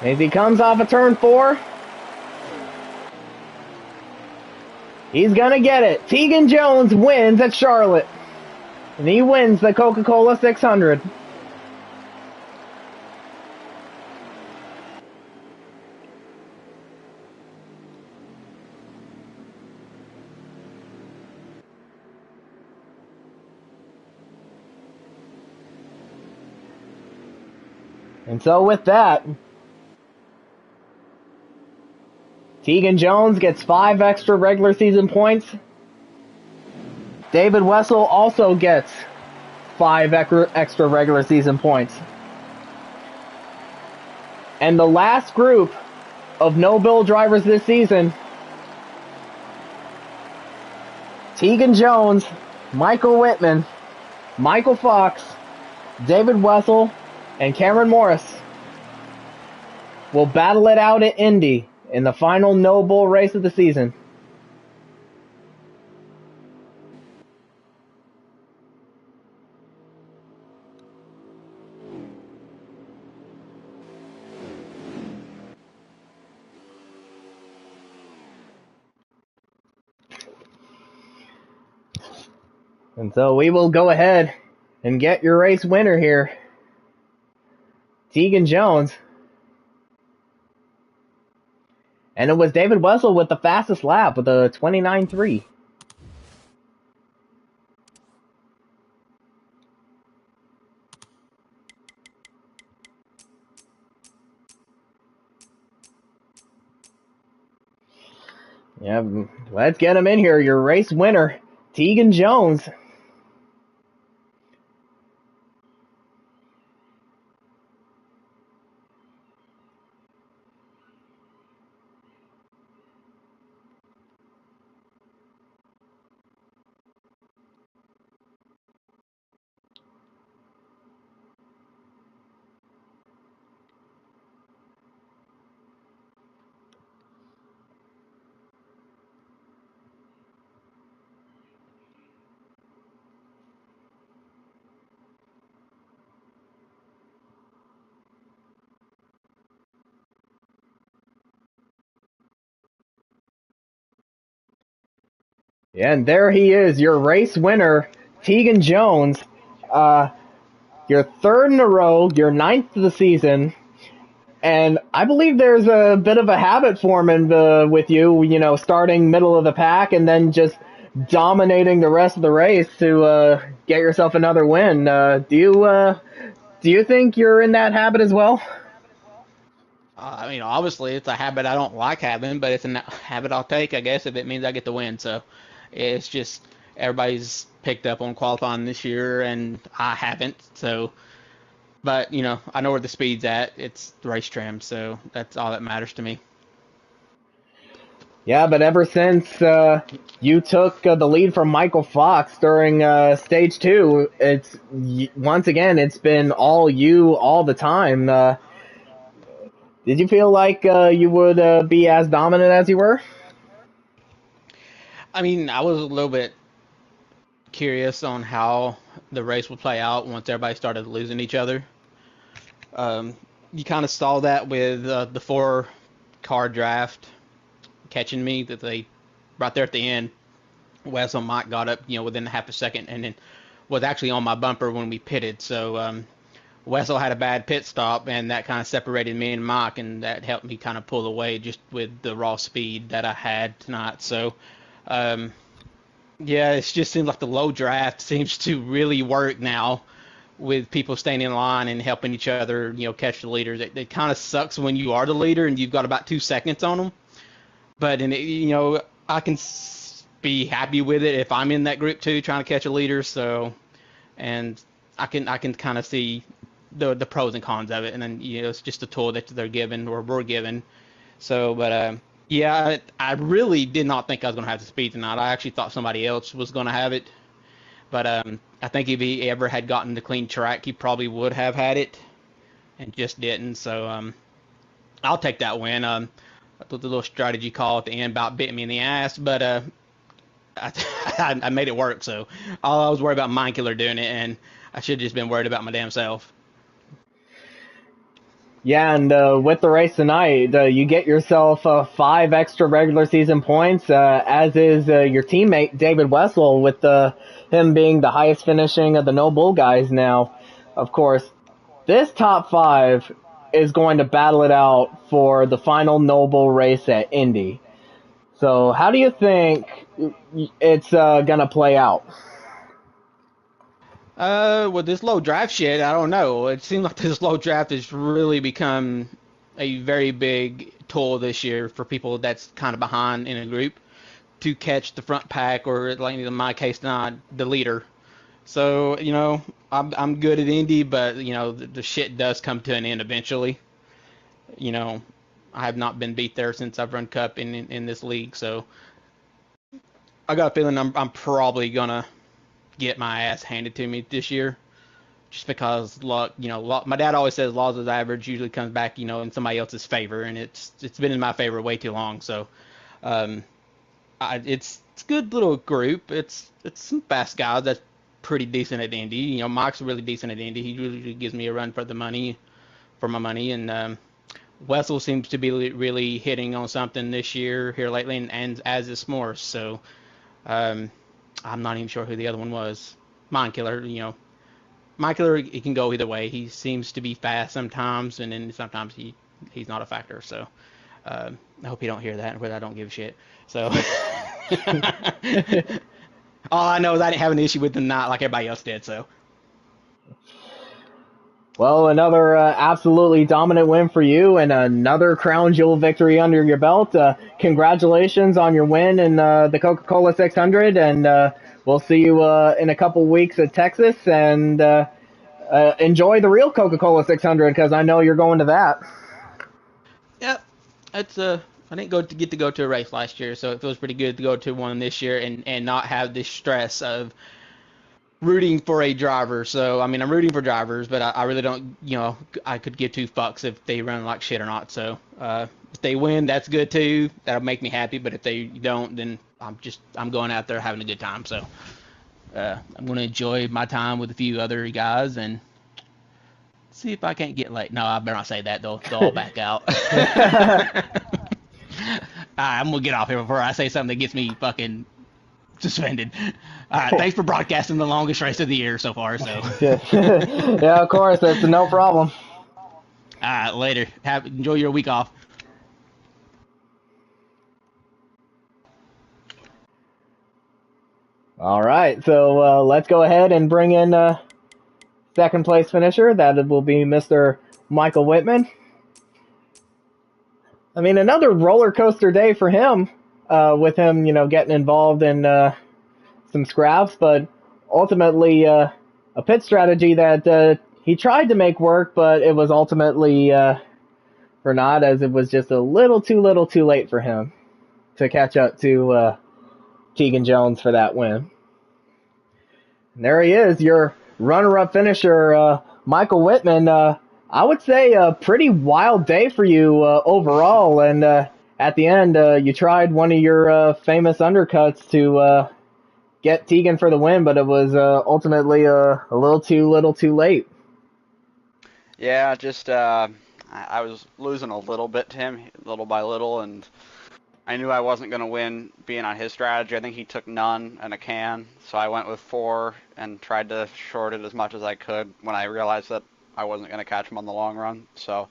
As he comes off of turn 4, he's gonna get it. Tegan Jones wins at Charlotte. And he wins the Coca-Cola 600. And so with that, Tegan Jones gets 5 extra regular season points. David Wessel also gets 5 extra regular season points. And the last group of No Bull drivers this season, Tegan Jones, Michael Whitman, Michael Fox, David Wessel, and Cameron Morris will battle it out at Indy in the final No Bull race of the season. And so we will go ahead and get your race winner here, Tegan Jones. And it was David Wessel with the fastest lap with a 29.3. Yeah, let's get him in here. Your race winner, Tegan Jones. Yeah, and there he is, your race winner, Tegan Jones. Your third in a row, your ninth of the season. And I believe there's a bit of a habit forming with you, starting middle of the pack and then just dominating the rest of the race to get yourself another win. Do you think you're in that habit as well? I mean, obviously, it's a habit I don't like having, but it's a habit I'll take, I guess, if it means I get the win. So it's just everybody's picked up on qualifying this year, and I haven't. So, but I know where the speed's at. It's the race trim, so that's all that matters to me. Yeah, but ever since you took the lead from Michael Fox during stage 2, once again it's been all you all the time. Did you feel like you would be as dominant as you were? I mean, I was a little bit curious on how the race would play out once everybody started losing each other. You kind of saw that with the 4-car draft catching me, that they right there at the end, Wes and Mike got up, within half a second, and then was actually on my bumper when we pitted. So Wessel had a bad pit stop, and that kind of separated me and Mike, and that helped me kind of pull away just with the raw speed that I had tonight. So, yeah, it just seems like the low draft seems to really work now with people staying in line and helping each other, catch the leaders. It kind of sucks when you are the leader and you've got about 2 seconds on them. But, I can be happy with it if I'm in that group too, trying to catch a leader. So, and I can kind of see the pros and cons of it, and then it's just a tool that they're given or we're given. So, but yeah, I really did not think I was going to have the speed tonight. I actually thought somebody else was going to have it, but I think if he ever had gotten the clean track, he probably would have had it, and just didn't. So I'll take that win. I thought the little strategy call at the end about bit me in the ass, but I made it work. So all I was worried about Mind Killer doing it, and I should have just been worried about my damn self. Yeah, and with the race tonight, you get yourself 5 extra regular season points, as is your teammate David Wessel, with him being the highest finishing of the No Bull guys now. Of course, this top 5 is going to battle it out for the final No Bull race at Indy. So how do you think it's going to play out? With this low draft shit, I don't know. It seems like this low draft has really become a very big tool this year for people that's kind of behind in a group to catch the front pack, or like in my case, not the leader. So I'm good at Indy, but the shit does come to an end eventually. I have not been beat there since I've run Cup in this league, so I got a feeling I'm probably gonna get my ass handed to me this year, just because luck. My dad always says laws of average usually comes back, in somebody else's favor, and it's been in my favor way too long. So, it's a good little group. It's some fast guys that's pretty decent at Indy. Mike's really decent at Indy. He usually gives me a run for my money, and Wessel seems to be really hitting on something this year here lately, and as is S'mores. So, I'm not even sure who the other one was. Mind Killer, Mind Killer, he can go either way. He seems to be fast sometimes, and then sometimes he's not a factor. So I hope he don't hear that, but I don't give a shit. So all I know is I didn't have an issue with the night like everybody else did. So. Well, another absolutely dominant win for you and another crown jewel victory under your belt. Congratulations on your win in the Coca-Cola 600, and we'll see you in a couple weeks at Texas, and enjoy the real Coca-Cola 600 because I know you're going to that. Yep, that's I didn't get to go to a race last year, so it feels pretty good to go to one this year and not have this stress of rooting for a driver. So, I mean, I'm rooting for drivers, but I really don't, I could give two fucks if they run like shit or not. So, if they win, that's good too. That'll make me happy. But if they don't, then I'm going out there having a good time. So, I'm going to enjoy my time with a few other guys and see if I can't get late. No, I better not say that. They'll all back out. I'm going to get off here before I say something that gets me fucking suspended. All right, thanks for broadcasting the longest race of the year so far. So yeah, of course, that's no problem. All right, later. Enjoy your week off. All right, so let's go ahead and bring in second place finisher. That will be Mr. Michael Whitman. I mean, another roller coaster day for him, with him, getting involved in some scraps, but ultimately a pit strategy that he tried to make work, but it was ultimately for not, as it was just a little too late for him to catch up to Tegan Jones for that win. And there he is, your runner-up finisher, Michael Whitman. I would say a pretty wild day for you overall, and at the end, you tried one of your famous undercuts to get Tegan for the win, but it was ultimately a little too late. Yeah, just I was losing a little bit to him, little by little, and I knew I wasn't going to win being on his strategy. I think he took none and a can, so I went with 4 and tried to short it as much as I could when I realized that I wasn't going to catch him on the long run. So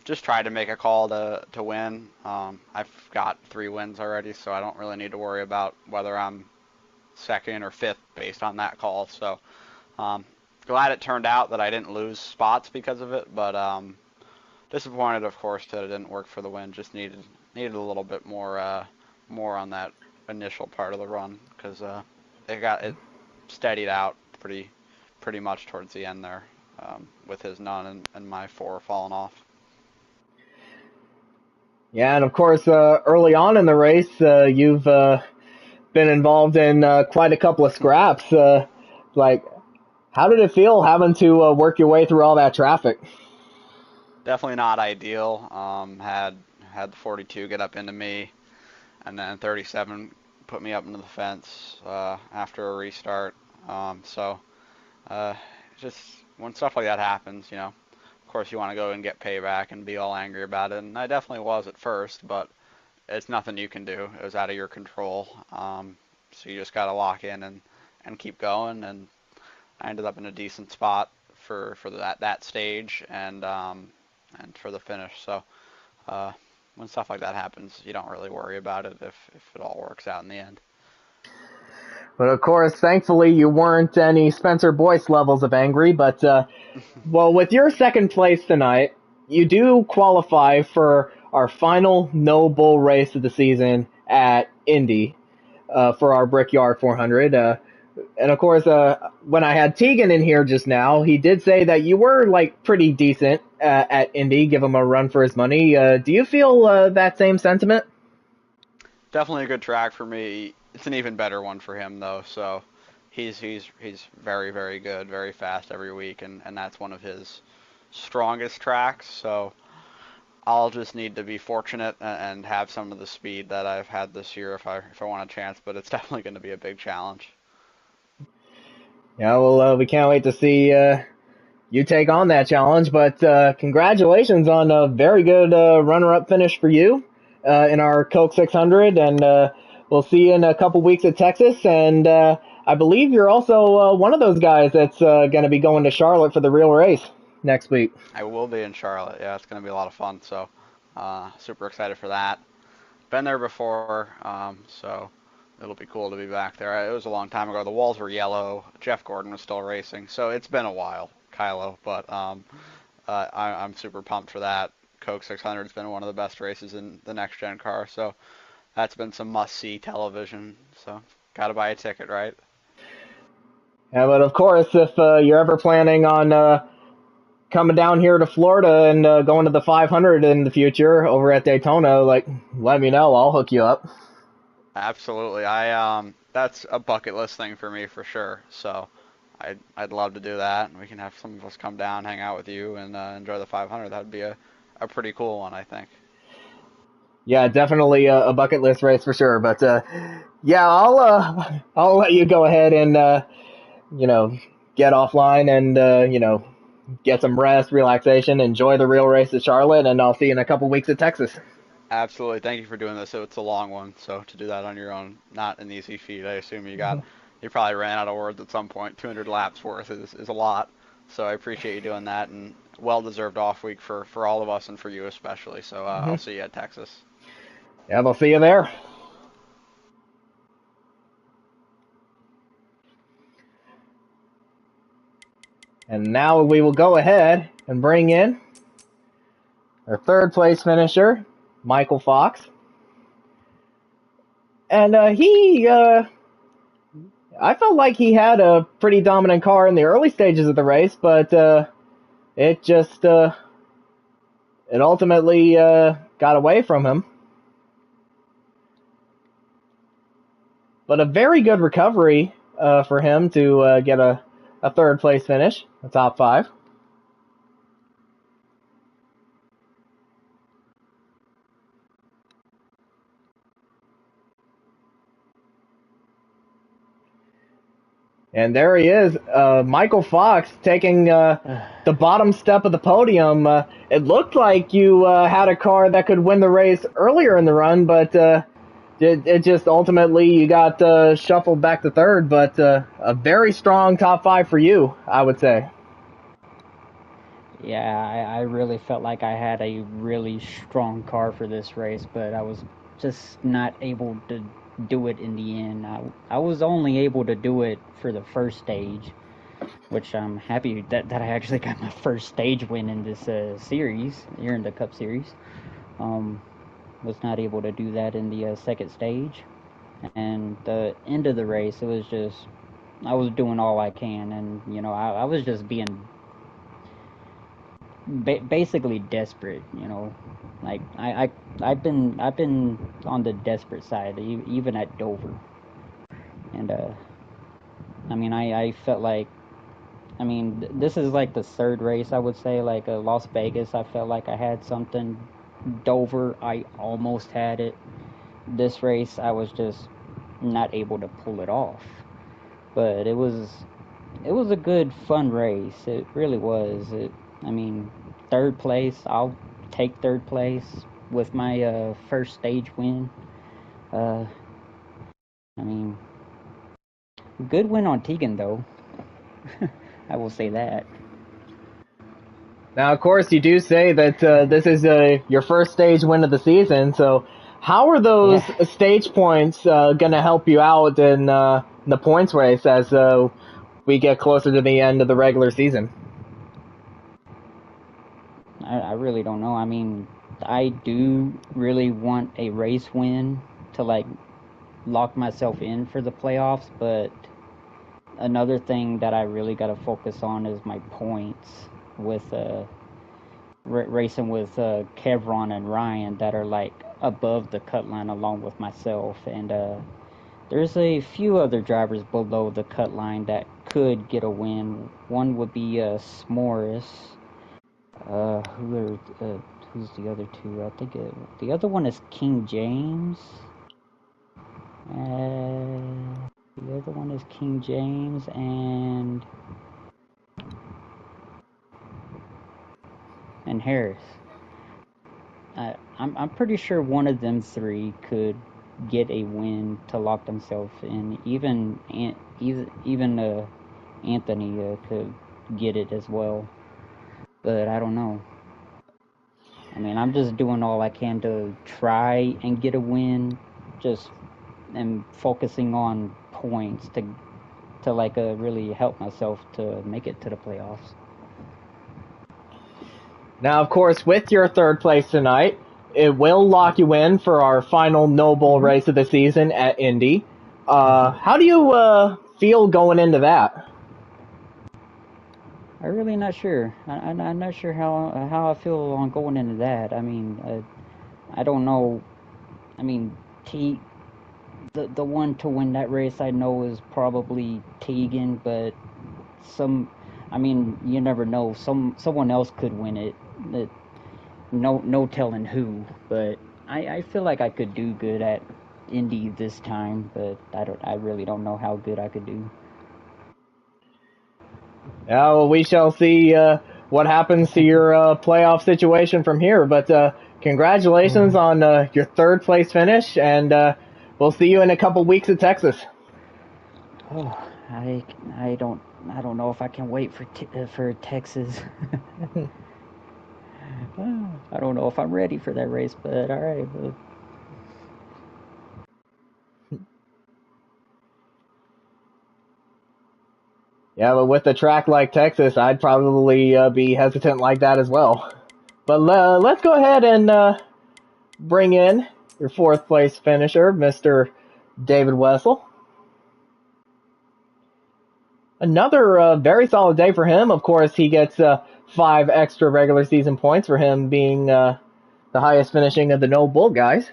just tried to make a call to win. I've got 3 wins already, so I don't really need to worry about whether I'm second or fifth based on that call. So glad it turned out that I didn't lose spots because of it, but disappointed, of course, that it didn't work for the win. Just needed a little bit more on that initial part of the run, because it steadied out pretty much towards the end there, with his none and my 4 falling off. Yeah, and of course, early on in the race, you've been involved in quite a couple of scraps. Like, how did it feel having to work your way through all that traffic? Definitely not ideal. Had the 42 get up into me, and then 37 put me up into the fence after a restart. So just when stuff like that happens, of course you want to go and get payback and be all angry about it, and I definitely was at first, but it's nothing you can do. It was out of your control. So you just got to lock in and keep going, and I ended up in a decent spot for that stage and for the finish. So when stuff like that happens, you don't really worry about it if it all works out in the end. But of course, thankfully, you weren't any Spencer Boyce levels of angry. But well, with your second place tonight, you do qualify for our final no bull race of the season at Indy for our Brickyard 400. And of course, when I had Tegan in here just now, he did say that you were pretty decent at Indy, give him a run for his money. Do you feel that same sentiment? Definitely a good track for me. It's an even better one for him though. So he's very, very good, very fast every week, and that's one of his strongest tracks. So I'll just need to be fortunate and have some of the speed that I've had this year if I want a chance. But it's definitely going to be a big challenge. Yeah, well, we can't wait to see you take on that challenge. But congratulations on a very good runner-up finish for you in our Coke 600. And we'll see you in a couple weeks at Texas, and I believe you're also one of those guys that's going to be going to Charlotte for the real race next week. I will be in Charlotte. Yeah, it's going to be a lot of fun. So, super excited for that. Been there before, so it'll be cool to be back there. It was a long time ago. The walls were yellow. Jeff Gordon was still racing, so it's been a while, Kylo. But I'm super pumped for that. Coke 600 has been one of the best races in the next gen car, so that's been some must-see television. So, got to buy a ticket, right? Yeah, but of course, if you're ever planning on coming down here to Florida and going to the 500 in the future over at Daytona, like, let me know. I'll hook you up. Absolutely. That's a bucket list thing for me for sure. So I'd love to do that, and we can have some of us come down, hang out with you, and enjoy the 500. That'd be a pretty cool one, I think. Yeah, definitely a bucket list race for sure. But yeah, I'll let you go ahead and get offline and get some rest, relaxation, enjoy the real race at Charlotte, and I'll see you in a couple weeks at Texas. Absolutely. Thank you for doing this. It's a long one, so to do that on your own, not an easy feat. I assume you probably ran out of words at some point. 200 laps worth is a lot. So I appreciate you doing that, and well-deserved off week for all of us and for you especially. So I'll see you at Texas. Yeah, I'll see you there. And now we will go ahead and bring in our third place finisher, Michael Fox. And I felt like he had a pretty dominant car in the early stages of the race, but it ultimately got away from him. But a very good recovery for him to get a third place finish, a top 5. And there he is, Michael Fox taking the bottom step of the podium. It looked like you had a car that could win the race earlier in the run, but it just ultimately you got shuffled back to third. But a very strong top 5 for you, I would say. Yeah, I really felt like I had a really strong car for this race, but I was just not able to do it in the end. I was only able to do it for the first stage, which I'm happy that I actually got my first stage win in this series, here in the Cup Series. Was not able to do that in the second stage. And the end of the race, it was just, I was doing all I can, and, I was just being basically desperate, like I've been on the desperate side even at Dover, and I felt like, this is like the third race I would say, like Las Vegas I felt like I had something, Dover I almost had it, this race I was just not able to pull it off, but it was a good fun race, it really was. Third place, I'll take third place with my first stage win. Good win on Tegan, though. I will say that. Now, of course, you do say that this is your first stage win of the season, so how are those stage points going to help you out in the points race as we get closer to the end of the regular season? I really don't know. I do really want a race win to, like, lock myself in for the playoffs, but another thing that I really got to focus on is my points with racing with Kevron and Ryan that are, like, above the cut line along with myself, and there's a few other drivers below the cut line that could get a win. One would be S'mores. Who's the other two? I think the other one is King James. The other one is King James and Harris. I'm pretty sure one of them three could get a win to lock themselves in. Even Anthony could get it as well, but I don't know. I mean, I'm just doing all I can to try and get a win, just and focusing on points to like really help myself to make it to the playoffs. Now, of course, with your third place tonight, it will lock you in for our final No Bull race of the season at Indy. How do you feel going into that? I'm really not sure. I'm not sure how I feel on going into that. I mean, I don't know. I mean, the one to win that race I know is probably Tegan, but I mean, you never know. Someone else could win it. No telling who. But I feel like I could do good at Indy this time, but I really don't know how good I could do. Yeah, well, we shall see what happens to your playoff situation from here. But congratulations on your third place finish, and we'll see you in a couple weeks at Texas. Oh, I don't know if I can wait for Texas. I don't know if I'm ready for that race, but all right. Yeah, but with a track like Texas, I'd probably be hesitant like that as well. But let's go ahead and bring in your fourth place finisher, Mr. David Wessel. Another very solid day for him. Of course, he gets 5 extra regular season points for him being the highest finishing of the No Bull guys.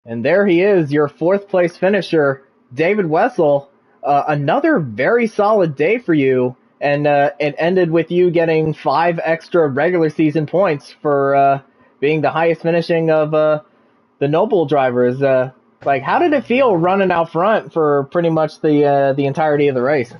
And there he is, your fourth place finisher, David Wessel. Another very solid day for you, and it ended with you getting 5 extra regular season points for being the highest finishing of the No Bull drivers. Like, how did it feel running out front for pretty much the entirety of the race?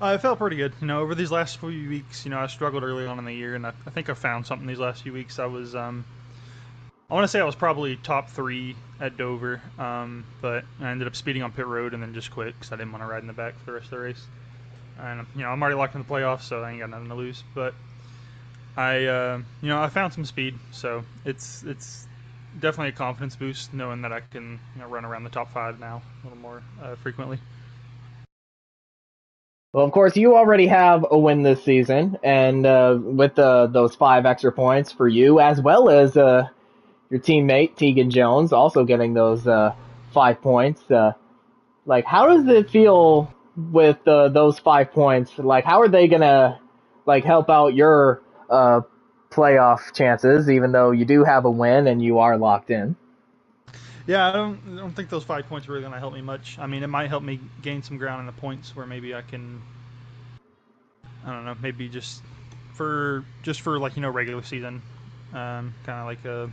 It felt pretty good. You know, over these last few weeks, I struggled early on in the year, and I think I found something these last few weeks. I want to say I was probably top 3 at Dover, but I ended up speeding on pit road and then just quit because I didn't want to ride in the back for the rest of the race. And I'm already locked in the playoffs, so I ain't got nothing to lose. But I found some speed, so it's definitely a confidence boost knowing that I can run around the top 5 now a little more frequently. Well, of course, you already have a win this season, and with those 5 extra points for you, as well as your teammate Tegan Jones also getting those 5 points. Like, how does it feel with those 5 points? Like, how are they gonna help out your playoff chances, even though you do have a win and you are locked in? Yeah, I don't think those 5 points are really going to help me much. I mean, it might help me gain some ground in the points where maybe I can, I don't know, maybe just for regular season, kind of like a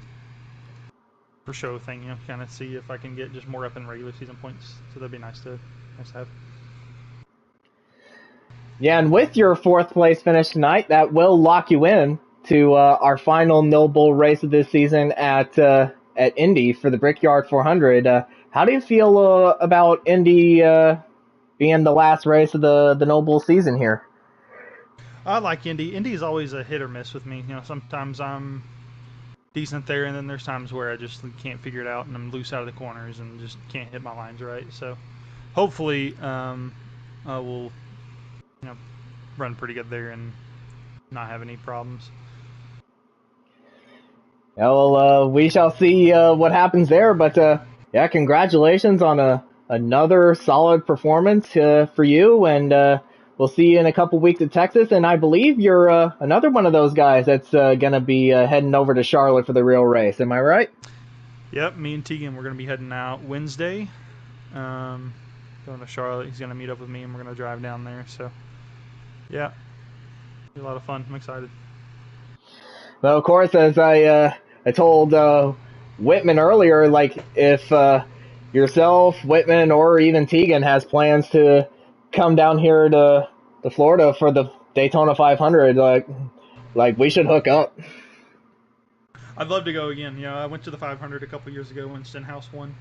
for show thing, kind of see if I can get just more up in regular season points. So that'd be nice to have. Yeah, and with your 4th place finish tonight, that will lock you in to our final No Bull race of this season at Indy for the Brickyard 400. How do you feel about Indy being the last race of the No Bull season here? I like Indy. Indy is always a hit or miss with me. Sometimes I'm decent there, and then there's times where I just can't figure it out, and I'm loose out of the corners and just can't hit my lines right. So hopefully I will run pretty good there and not have any problems. Yeah, well, we shall see what happens there, but yeah, congratulations on another solid performance for you, and we'll see you in a couple weeks at Texas, and I believe you're another one of those guys that's going to be heading over to Charlotte for the real race. Am I right? Yep, me and Tegan, we're going to be heading out Wednesday, going to Charlotte. He's going to meet up with me, and we're going to drive down there, so yeah, it'll be a lot of fun. I'm excited. Well, of course, as I told Whitman earlier, like if yourself, Whitman, or even Tegan has plans to come down here to Florida for the Daytona 500, like we should hook up. I'd love to go again. You know, I went to the 500 a couple years ago when Stenhouse won.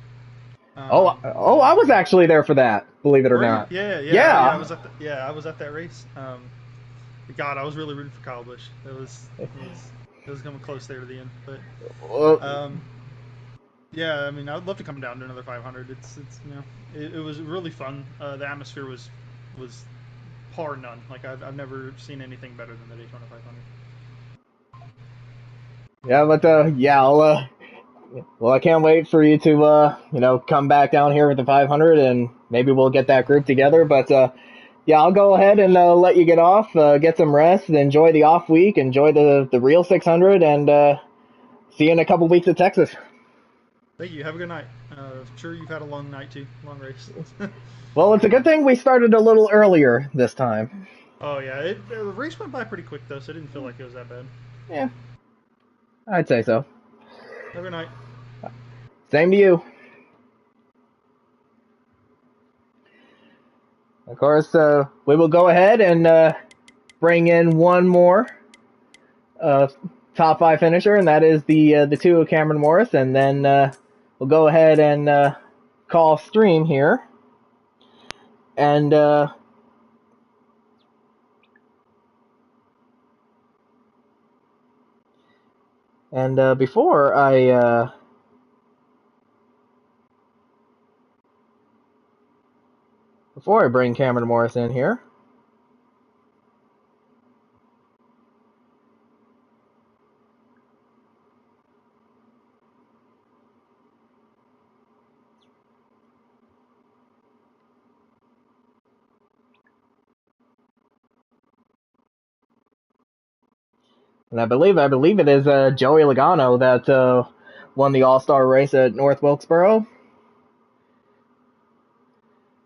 I was actually there for that. Believe it or Were you? not. Yeah. I was at that race. God, I was really rooting for Kyle Busch. It was coming close there to the end, but yeah. I mean, I would love to come down to another 500. It's you know, it was really fun. The atmosphere was par none. Like I've never seen anything better than the Daytona 500. Yeah, but well, I can't wait for you to come back down here with the 500, and maybe we'll get that group together. But yeah, I'll go ahead and let you get off, get some rest, enjoy the off week, enjoy the real 600, and see you in a couple weeks at Texas. Thank you. Have a good night. I'm sure you've had a long night too. Long race. Well, it's a good thing we started a little earlier this time. Oh yeah, the race went by pretty quick though, so I didn't feel like it was that bad. Yeah, I'd say so. Have a good night. Same to you. Of course, we will go ahead and bring in one more top 5 finisher, and that is the 2 of Cameron Morris, and then we'll go ahead and call stream here. And before I bring Cameron Morris in here, and I believe it is Joey Logano that won the All-Star race at North Wilkesboro.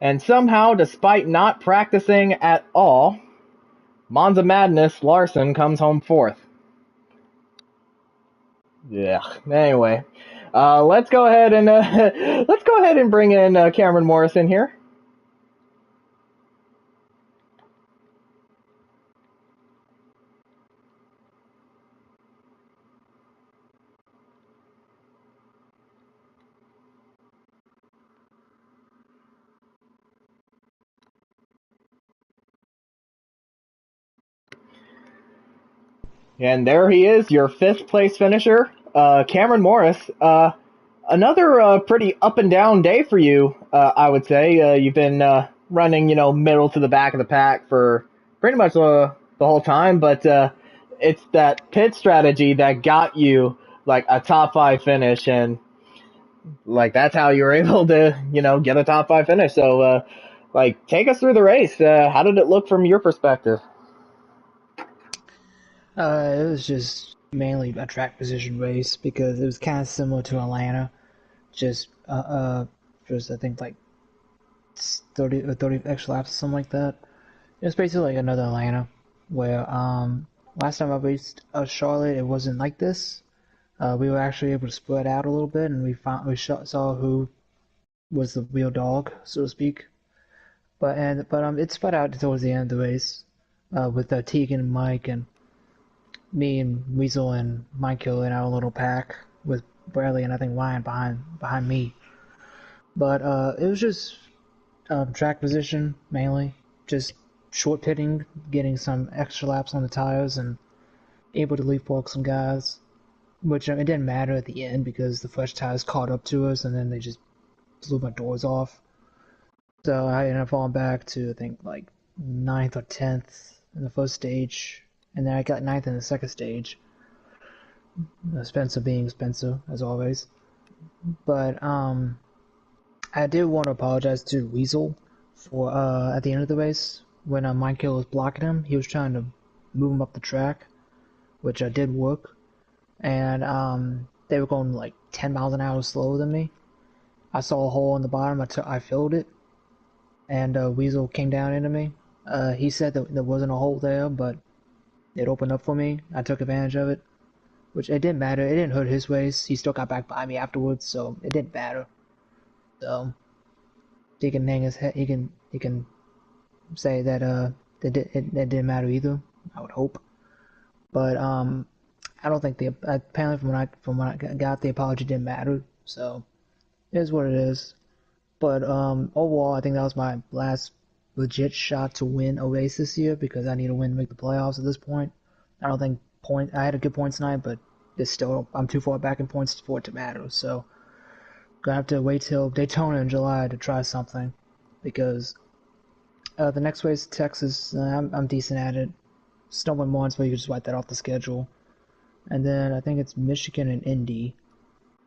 And somehow, despite not practicing at all, Monza Madness Larson comes home 4th. Yeah. Anyway, let's go ahead and bring in Cameron Morris in here. And there he is, your 5th place finisher, Cameron Morris. Another pretty up and down day for you, I would say. You've been running, middle to the back of the pack for pretty much the whole time, but it's that pit strategy that got you like a top 5 finish, and like that's how you were able to, get a top 5 finish. So, take us through the race. How did it look from your perspective? It was just mainly a track position race because it was kind of similar to Atlanta. Just I think like 30 extra laps or something like that. It was basically like another Atlanta, where last time I raced Charlotte, it wasn't like this. We were actually able to spread out a little bit, and we saw who was the real dog, so to speak. But it spread out towards the end of the race, with Tegan and Mike and me and Weasel and Michael in our little pack with Bradley and I think Ryan behind me. But it was just track position mainly, just short pitting, getting some extra laps on the tires, and able to leapfrog some guys. Which it didn't matter at the end because the fresh tires caught up to us, and then they just blew my doors off. So I ended up falling back to I think like 9th or 10th in the first stage, and then I got 9th in the second stage. Spencer being Spencer as always. But I did want to apologize to Weasel for at the end of the race when Michael was blocking him. He was trying to move him up the track, which did work, and they were going like 10 miles an hour slower than me. I saw a hole in the bottom. I filled it, and Weasel came down into me. He said that there wasn't a hole there, but it opened up for me. I took advantage of it, which it didn't matter. It didn't hurt his race. He still got back by me afterwards, so it didn't matter. So he can hang his head. He can say that it didn't matter either. I would hope, but I don't think apparently from what I got, the apology didn't matter. So it is what it is. But overall, I think that was my last legit shot to win a race this year because I need a win to make the playoffs at this point. I don't think I had a good points night, but I'm too far back in points for it to matter. So gonna have to wait till Daytona in July to try something because the next race, Texas, I'm decent at it. Snowman once, but you can just wipe that off the schedule. And then I think it's Michigan and Indy,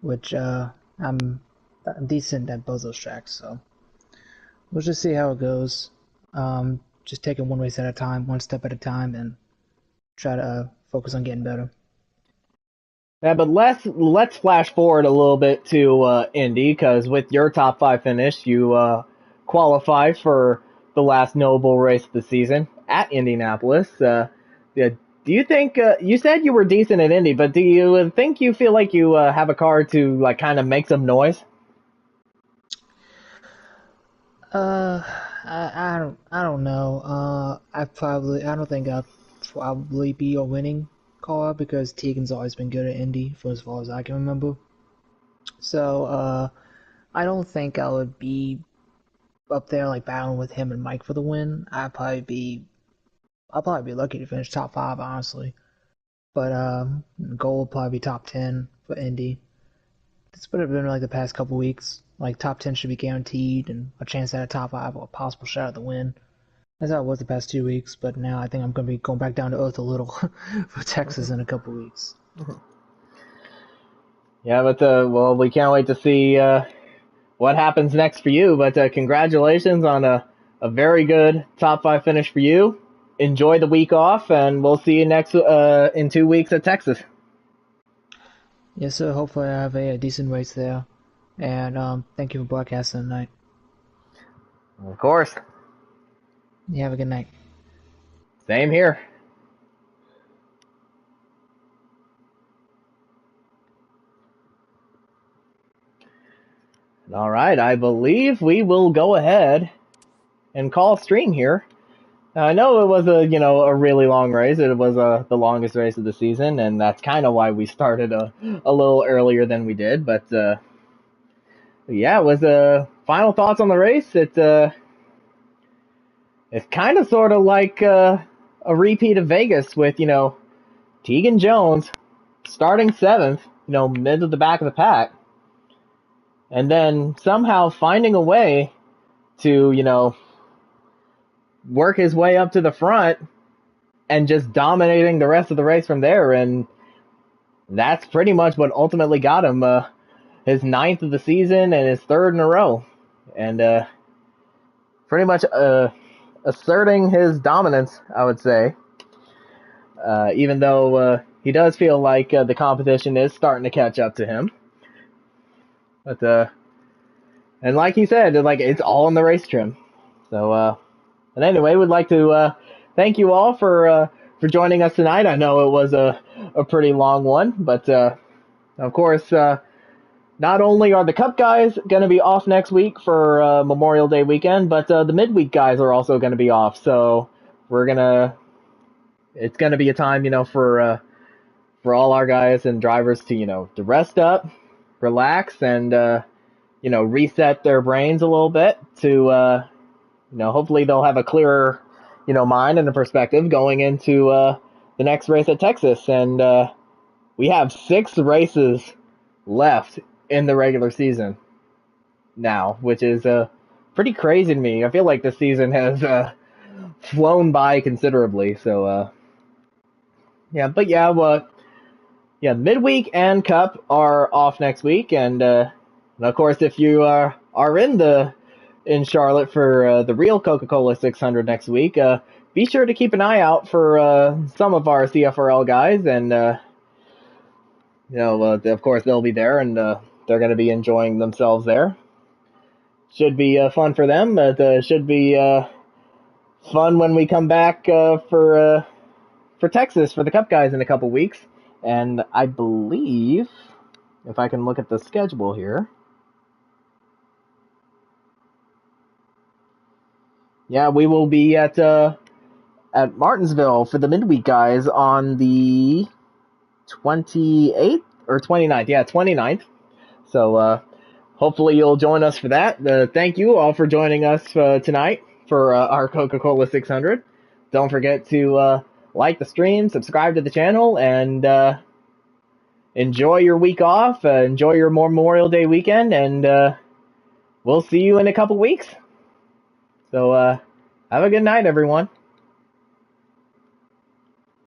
which I'm decent at both those tracks. So we'll just see how it goes. Just take it one race at a time, one step at a time, and try to focus on getting better. Yeah, but let's flash forward a little bit to Indy, because with your top 5 finish, you qualified for the last notable race of the season at Indianapolis. Yeah, do you think you said you were decent at Indy, but do you think you feel like you have a car to like kind of make some noise? I don't know. I don't think I'll probably be a winning car because Tegan's always been good at Indy for as far as I can remember. So, I don't think I would be up there like battling with him and Mike for the win. I'll probably be lucky to finish top 5, honestly. But goal would probably be top 10 for Indy. This would have been like the past couple weeks. Like top 10 should be guaranteed, and a chance at a top 5 or a possible shot at the win. That's how it was the past 2 weeks, but now I think I'm going to be going back down to earth a little for Texas in a couple weeks. Yeah, but well, we can't wait to see what happens next for you. But congratulations on a very good top 5 finish for you. Enjoy the week off, and we'll see you next in 2 weeks at Texas. Yes, sir. Hopefully I have a decent race there. And thank you for broadcasting tonight. Of course. You have a good night. Same here. All right, I believe we will go ahead and call stream here. I know it was a really long race. It was the longest race of the season, and that's kind of why we started a little earlier than we did. But yeah, it was final thoughts on the race. It's kind of sort of like a repeat of Vegas with Tegan Jones starting 7th, mid to the back of the pack, and then somehow finding a way to work his way up to the front and just dominating the rest of the race from there. And that's pretty much what ultimately got him his 9th of the season and his 3rd in a row. And pretty much asserting his dominance, I would say. Even though he does feel like the competition is starting to catch up to him. But and like he said, it's all in the race trim. So and anyway, we'd like to thank you all for joining us tonight. I know it was a pretty long one, but of course, not only are the Cup guys going to be off next week for Memorial Day weekend, but the midweek guys are also going to be off. So it's going to be a time, for all our guys and drivers to rest up, relax, and reset their brains a little bit to hopefully they'll have a clearer, mind and a perspective going into the next race at Texas. And we have 6 races left in the regular season now, which is pretty crazy to me. I feel like the season has flown by considerably. So midweek and Cup are off next week, and of course, if you are in Charlotte for the real Coca-Cola 600 next week, be sure to keep an eye out for some of our CFRL guys, and of course they'll be there, and they're going to be enjoying themselves there. Should be fun for them, but should be fun when we come back for Texas for the Cup guys in a couple weeks. And I believe, if I can look at the schedule here, yeah, we will be at Martinsville for the midweek guys on the 28th or 29th. Yeah, 29th. So hopefully you'll join us for that. Thank you all for joining us tonight for our Coca-Cola 600. Don't forget to like the stream, subscribe to the channel, and enjoy your week off. Enjoy your Memorial Day weekend, and we'll see you in a couple weeks. So have a good night, everyone.